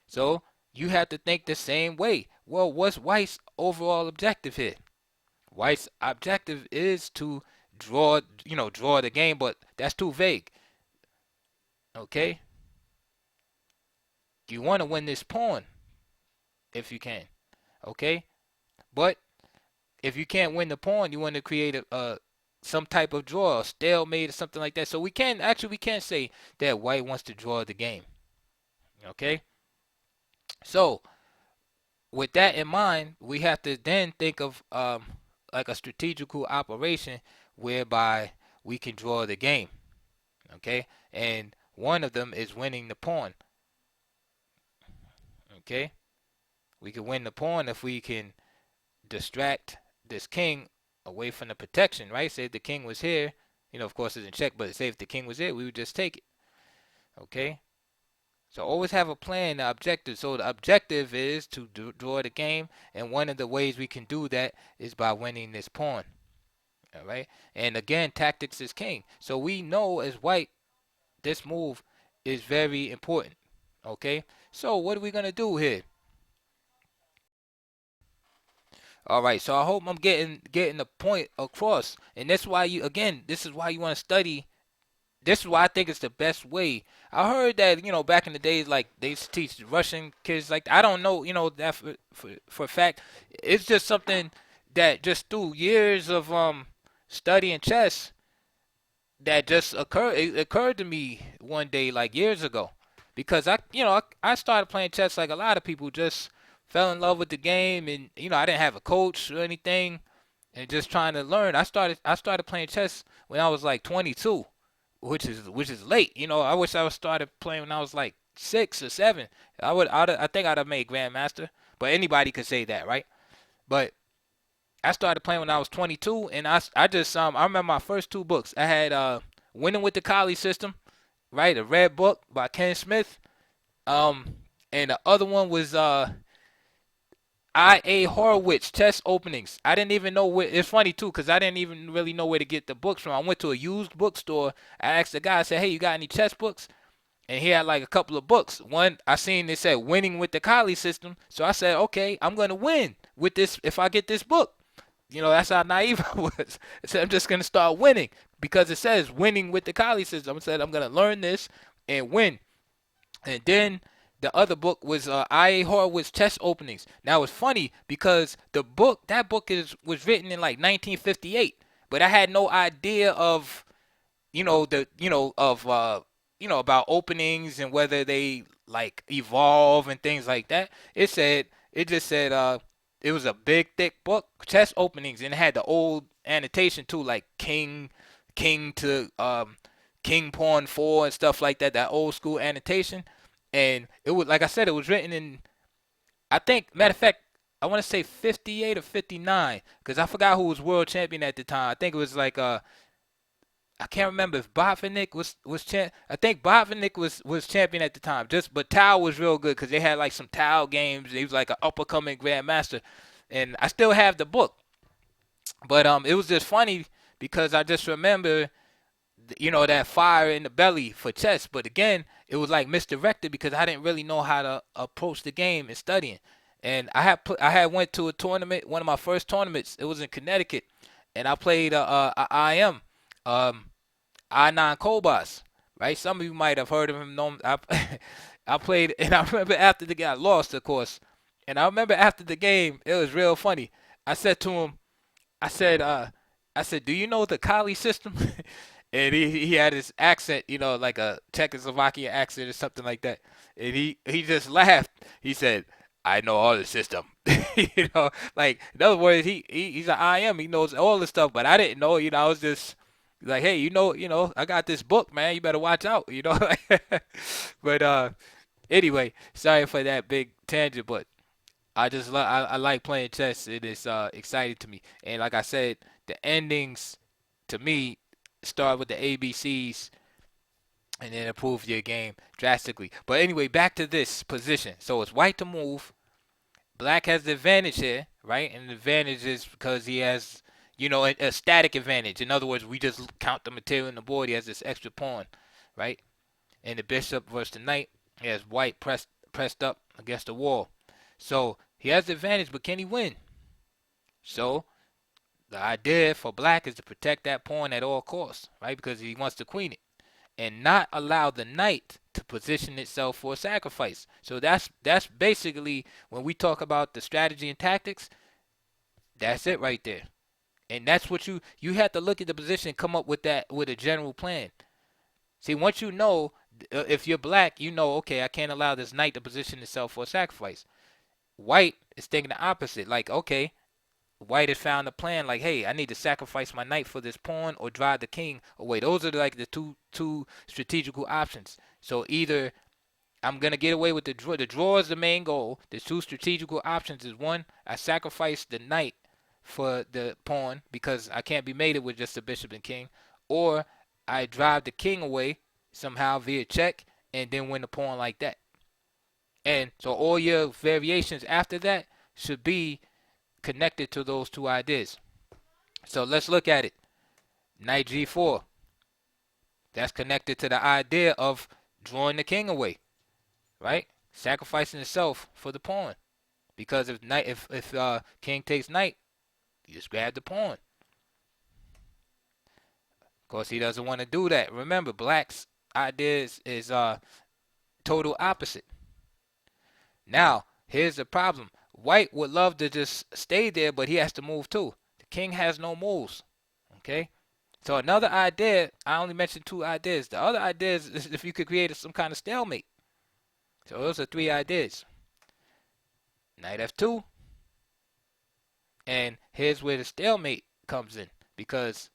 So you have to think the same way. Well, what's white's overall objective here? White's objective is to draw the game, but that's too vague. Okay? You want to win this pawn if you can. Okay? But if you can't win the pawn, you want to create some type of draw, a stalemate or something like that. So we can't say that white wants to draw the game. Okay? So with that in mind, we have to then think of like a strategical operation whereby we can draw the game. Okay? And one of them is winning the pawn. Okay? We can win the pawn if we can distract this king away from the protection, right? Say if the king was here, of course it's in check, but say if the king was here, we would just take it. Okay? So always have a plan, the objective. So the objective is to draw the game, and one of the ways we can do that is by winning this pawn. All right? And again, tactics is king. So we know as white, this move is very important. Okay? So what are we going to do here? All right, so I hope I'm getting the point across, and that's why this is why you want to study. This is why I think it's the best way. I heard that back in the days, like they used to teach Russian kids, like I don't know, that for a fact. It's just something that just through years of studying chess that just occurred to me one day, like years ago, because I started playing chess like a lot of people, just fell in love with the game, and I didn't have a coach or anything, and just trying to learn. I started playing chess when I was like 22, which is late. I wish I was started playing when I was like 6 or 7. I think I'd have made grandmaster, but anybody could say that, right? But I started playing when I was 22, and I remember my first 2 books. I had Winning with the Colle System, right, a red book by Ken Smith, um, and the other one was I.A. Horowitz, Chess Openings. I didn't even know where. It's funny too, because I didn't even really know where to get the books from. I went to a used bookstore. I asked the guy, I said, "Hey, you got any chess books?" And he had like a couple of books. One I seen, it said Winning with the Colle System. So I said, okay, I'm gonna win with this if I get this book. That's how naive I was. I said I'm just gonna start winning because it says Winning with the Colle System. I said I'm gonna learn this and win. And then the other book was I.A. Horowitz, Chess Openings. Now it's funny because that book was written in like 1958, but I had no idea of about openings and whether they like evolve and things like that. It just said it was a big thick book, Chess Openings, and it had the old annotation too, like king to king pawn 4 and stuff like that, that old school annotation. And it was, like I said, it was written in, I think, matter of fact, I want to say 58 or 59, because I forgot who was world champion at the time. I think it was like I can't remember if Botvinnik was champ. I think Botvinnik was champion at the time. But Tao was real good because they had like some Tao games. He was like an up and coming grandmaster, and I still have the book. But it was just funny because I just remember, that fire in the belly for chess. But again, it was like misdirected because I didn't really know how to approach the game and studying. And I had went to a tournament, one of my first tournaments. It was in Connecticut, and I played IM, I9 Kobas, right? Some of you might have heard of him. I played, and I remember after the game, I lost, of course. And I remember after the game, it was real funny. I said to him, I said, do you know the Colle system? And he had his accent, like a Czechoslovakian accent or something like that. And he just laughed. He said, I know all the system. Like in other words, he's an IM. He knows all the stuff, but I didn't know. I was just like, hey, I got this book, man. You better watch out. But anyway, sorry for that big tangent, but I like playing chess. It is exciting to me, and like I said, the endings to me start with the ABCs and then improve your game drastically. But anyway, back to this position. So it's white to move. Black has the advantage here, right? And the advantage is because he has, a static advantage. In other words, we just count the material in the board. He has this extra pawn, right? And the bishop versus the knight, he has white pressed up against the wall. So he has the advantage, but can he win? So the idea for black is to protect that pawn at all costs, right? Because he wants to queen it and not allow the knight to position itself for a sacrifice. So that's basically when we talk about the strategy and tactics, that's it right there. And that's what you have to look at the position and come up with that with a general plan. See, once you know, if you're black, you know, okay, I can't allow this knight to position itself for a sacrifice. White is thinking the opposite. Like, okay, white has found a plan. Like, hey, I need to sacrifice my knight for this pawn or drive the king away. Those are like the two strategical options. So either I'm gonna get away with the draw. The draw is the main goal. The two strategical options is one, I sacrifice the knight for the pawn because I can't be mated with just the bishop and king, or I drive the king away somehow via check and then win the pawn like that. And so all your variations after that should be connected to those two ideas. So let's look at it. Knight g4. That's connected to the idea of drawing the king away, right? Sacrificing itself for the pawn. Because if king takes knight, you just grab the pawn. Of course, he doesn't want to do that. Remember, black's idea is total opposite. Now, here's the problem. White would love to just stay there, but he has to move too. The king has no moves. Okay? So another idea, I only mentioned two ideas. The other idea is if you could create some kind of stalemate. So those are three ideas. Knight f2. And here's where the stalemate comes in. Because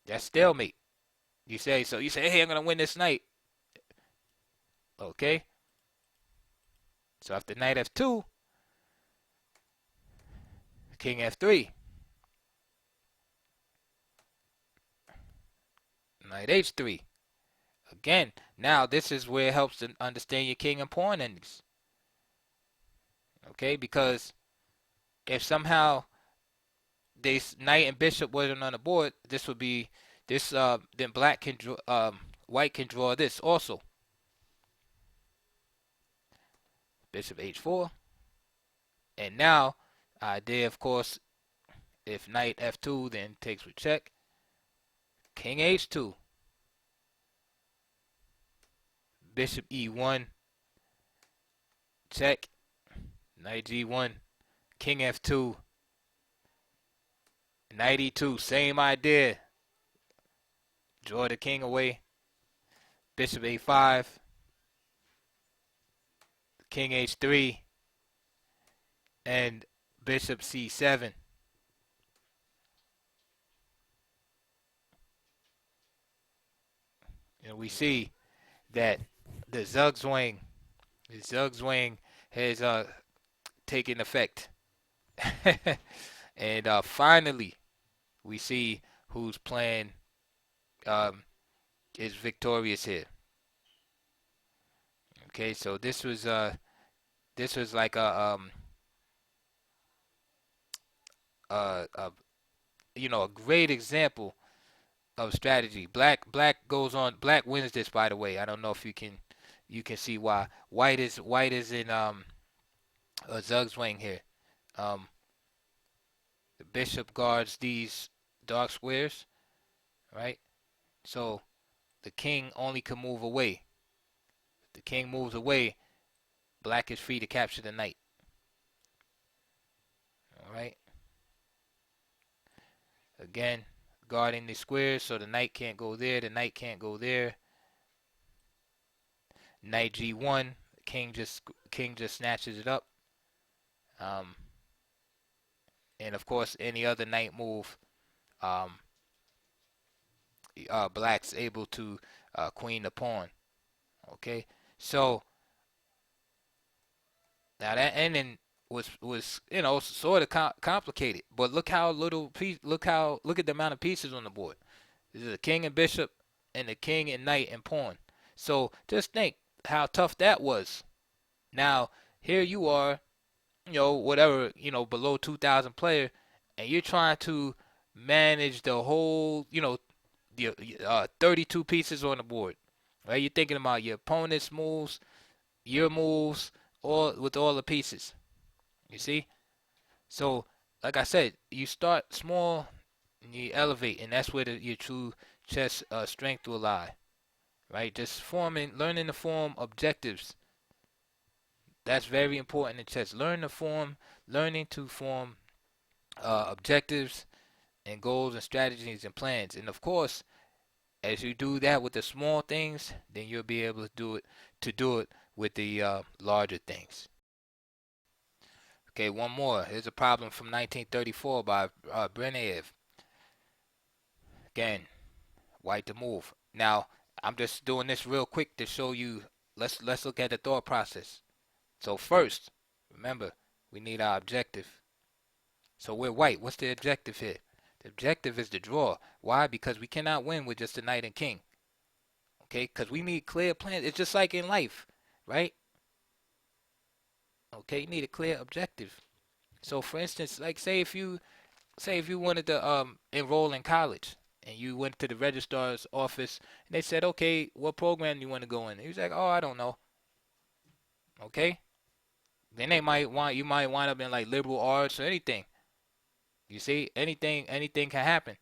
that's stalemate. You say, hey, I'm going to win this knight. Okay? So after knight f2, king f3. Knight h3. Again, now this is where it helps to understand your king and pawn endings. Okay, because if somehow this knight and bishop wasn't on the board, this would be this. Then black can draw. White can draw this also. Bishop h4, and now idea, of course, if knight f2, then takes with check. King h2. Bishop e1. Check. Knight g1. King f2. Knight e2. Same idea. Draw the king away. Bishop a5. King h3. And bishop c7. And we see that the Zugzwang has taken effect. And finally, we see whose plan is victorious here. Okay, so this was like a great example of strategy. Black wins this, by the way. I don't know if you can see why. White is in a Zugzwang here. The bishop guards these dark squares, right? So the king only can move away. If the king moves away, black is free to capture the knight. All right. Again, guarding the squares, so the knight can't go there. The knight can't go there. Knight g1. King just snatches it up. And of course, any other knight move, black's able to queen the pawn. Okay, so now that ending was sort of complicated, but look how little look at the amount of pieces on the board. This is a king and bishop, and a king and knight and pawn. So just think how tough that was. Now here you are, whatever, below 2,000 player, and you're trying to manage the whole, the 32 pieces on the board, right? You're thinking about your opponent's moves, your moves, all with all the pieces. You see? So, like I said, you start small and you elevate, and that's where your true chess strength will lie, right? Just learning to form objectives That's very important in chess. Learning to form objectives and goals and strategies and plans. And of course, as you do that with the small things, then you'll be able to do it with the larger things. Okay, one more. Here's a problem from 1934 by Breneyev. Again, white to move. Now, I'm just doing this real quick to show you. Let's look at the thought process. So first, remember, we need our objective. So we're white. What's the objective here? The objective is to draw. Why? Because we cannot win with just a knight and king. Okay? Because we need clear plans. It's just like in life, right? Okay, you need a clear objective. So for instance, like say if you wanted to enroll in college and you went to the registrar's office and they said, okay, what program do you want to go in? He was like, oh, I don't know. Okay? Then you might wind up in like liberal arts or anything. You see, anything can happen.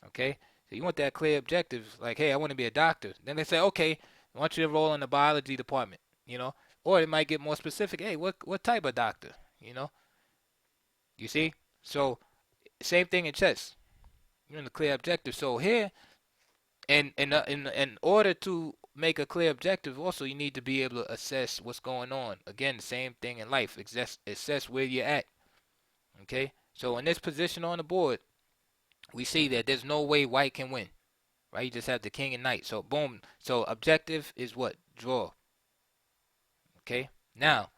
Okay? So you want that clear objective, like, hey, I want to be a doctor. Then they say, okay, I want you to enroll in the biology department, you know? Or it might get more specific, hey, what type of doctor? You know? You see? So same thing in chess. You're in a clear objective. So here, in order to make a clear objective, also you need to be able to assess what's going on. Again, the same thing in life. Assess where you're at. Okay. So in this position on the board, we see that there's no way white can win. Right? You just have the king and knight. So boom. So objective is what? Draw. Okay. Now,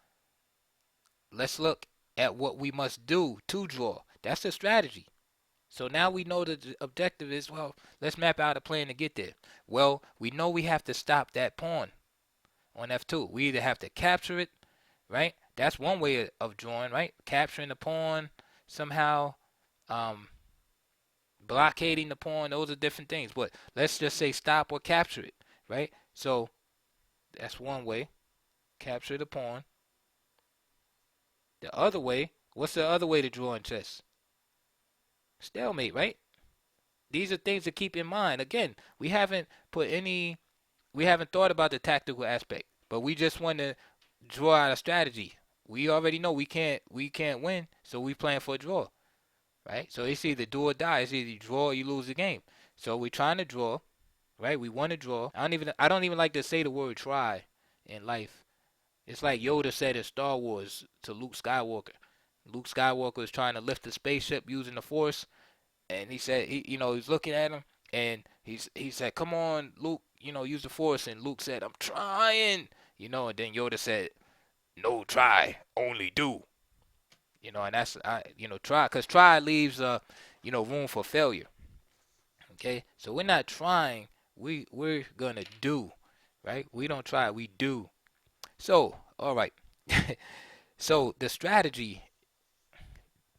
let's look at what we must do to draw. That's the strategy. So now we know that the objective is, well, let's map out a plan to get there. Well, we know we have to stop that pawn on F2. We either have to capture it, right? That's one way of drawing, right? Capturing the pawn, somehow blockading the pawn. Those are different things. But let's just say stop or capture it, right? So that's one way. Capture the pawn. The other way, what's the other way to draw in chess? Stalemate, right? These are things to keep in mind. Again, we haven't thought about the tactical aspect, but we just want to draw out a strategy. We already know we can't win, so we plan for a draw, right? So it's either do or die. It's either you draw or you lose the game. So we're trying to draw, right? We want to draw. I don't even like to say the word try in life. It's like Yoda said in Star Wars to Luke Skywalker. Luke Skywalker was trying to lift the spaceship using the Force, and he said, he's looking at him, and he said, "Come on, Luke, use the Force." And Luke said, "I'm trying," and then Yoda said, "No try, only do." And that's try, because try leaves room for failure. Okay, so we're not trying, we're gonna do, right? We don't try, we do. So, all right. So the strategy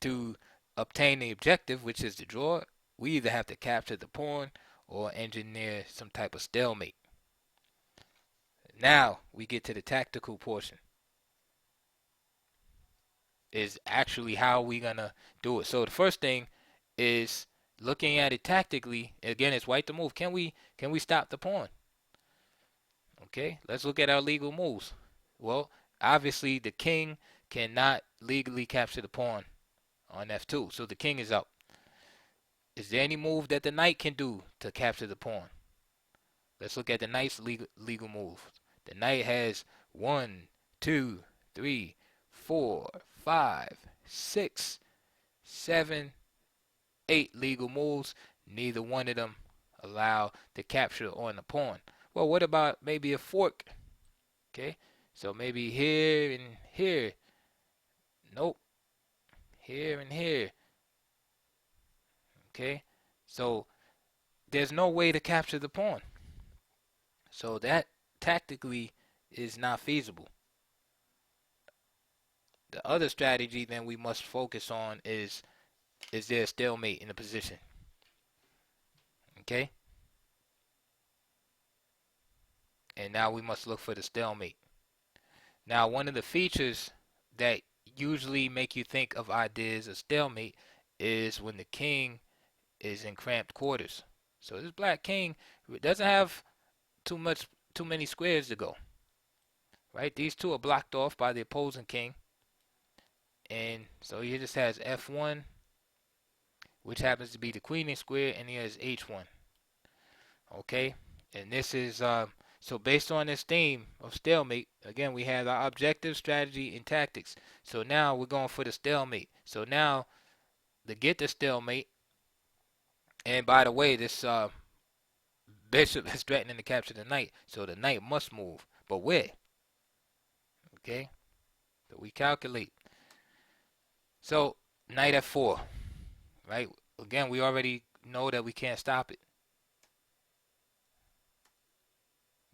to obtain the objective, which is the draw, we either have to capture the pawn or engineer some type of stalemate. Now we get to the tactical portion. Is actually how we gonna do it. So the first thing is looking at it tactically. Again, it's white to move. Can we stop the pawn? Okay, let's look at our legal moves. Well, obviously the king cannot legally capture the pawn on F2, so the king is up. Is there any move that the knight can do to capture the pawn? Let's look at the knight's legal moves. The knight has 1, 2, 3, 4, 5, 6, 7, 8 legal moves. Neither one of them allow the capture on the pawn. Well, what about maybe a fork? Okay, so maybe here and here. Nope. Here and here. Okay, so there's no way to capture the pawn. So that tactically is not feasible. The other strategy then we must focus on is there a stalemate in the position? Okay? And now we must look for the stalemate. Now, one of the features that usually make you think of ideas of stalemate is when the king is in cramped quarters. So this black king doesn't have too many squares to go, right? These two are blocked off by the opposing king. And so he just has f1, which happens to be the queening square, and he has h1. Okay, and this is so based on this theme of stalemate. Again, we have our objective, strategy, and tactics. So now we're going for the stalemate. So now to get the stalemate, and by the way, this bishop is threatening to capture the knight, so the knight must move. But where? Okay, so we calculate. So knight f4, right? Again, we already know that we can't stop it.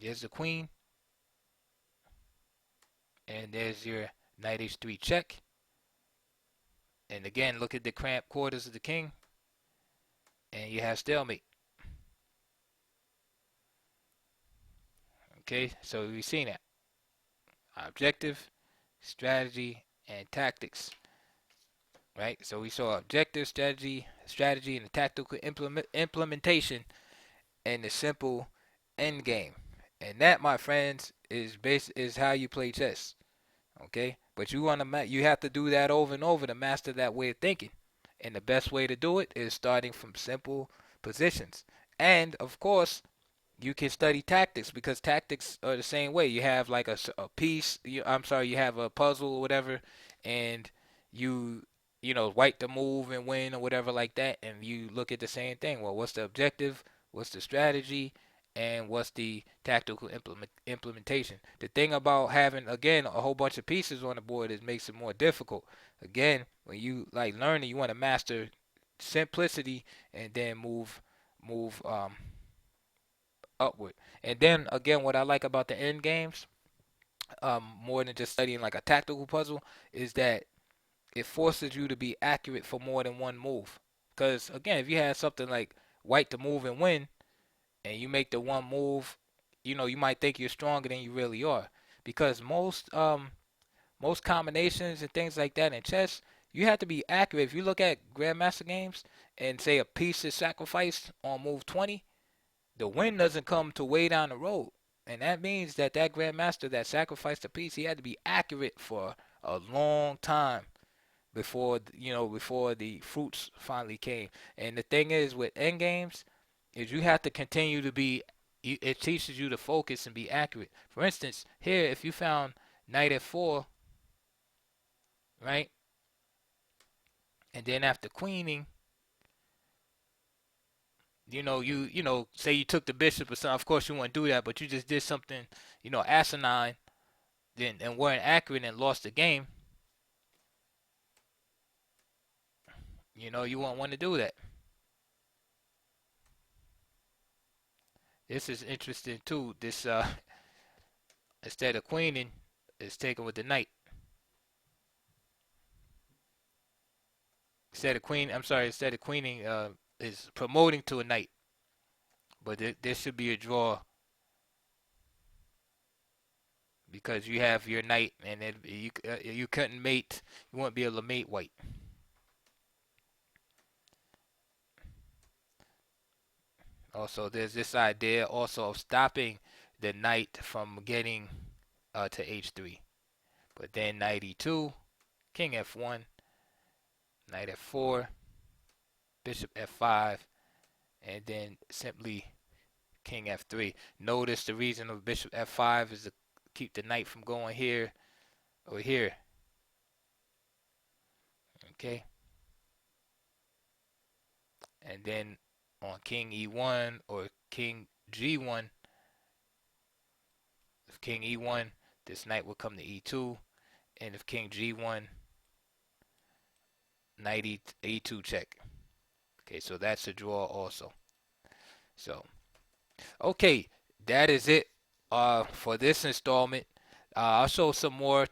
There's the queen, and there's your knight h3 check. And again, look at the cramped quarters of the king, and you have stalemate. Okay, so we've seen that. Objective, strategy, and tactics. Right, so we saw objective, strategy, and the tactical implementation, and the simple end game. And that, my friends, is how you play chess. Okay, but you have to do that over and over to master that way of thinking. And the best way to do it is starting from simple positions. And of course, you can study tactics, because tactics are the same way. You have like a piece. You have a puzzle or whatever, and you know, white to move and win or whatever like that, and you look at the same thing. Well, what's the objective? What's the strategy? And what's the tactical implementation? The thing about having, again, a whole bunch of pieces on the board is makes it more difficult. Again, when you like learning, you want to master simplicity and then move upward. And then again, what I like about the end games, more than just studying like a tactical puzzle, is that it forces you to be accurate for more than one move. Because again, if you have something like white to move and win, and you make the one move, you know, you might think you're stronger than you really are. Because most combinations and things like that in chess, you have to be accurate. If you look at Grandmaster games and say a piece is sacrificed on move 20, the win doesn't come to way down the road. And that means that Grandmaster that sacrificed a piece, he had to be accurate for a long time before the fruits finally came. And the thing is with end games is you have to continue to be. It teaches you to focus and be accurate. For instance, here if you found knight f4, right, and then after queening, say you took the bishop or something. Of course you wouldn't do that, but you just did something, asinine, then and weren't accurate and lost the game. You won't want to do that. This is interesting too. This instead of queening, is taken with the knight. Instead of queening, is promoting to a knight. But there should be a draw because you have your knight, and you couldn't mate. You won't be able to mate white. Also, there's this idea also of stopping the knight from getting to h3. But then knight e2, king f1, knight f4, bishop f5, and then simply king f3. Notice the reason of bishop f5 is to keep the knight from going here or here. Okay. And then on king e1 or king g1, if king e1, this knight will come to e2, and if king g1, knight e2 check. Okay, so that's a draw also. So, okay, that is it for this installment. I'll show some more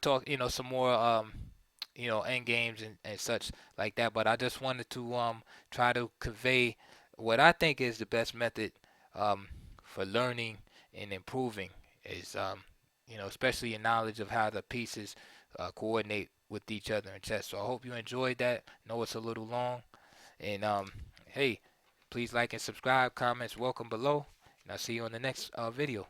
end games and such like that. But I just wanted to try to convey what I think is the best method for learning and improving is especially your knowledge of how the pieces coordinate with each other in chess. So I hope you enjoyed that. I know it's a little long, and hey, please like and subscribe. Comments welcome below, and I'll see you on the next video.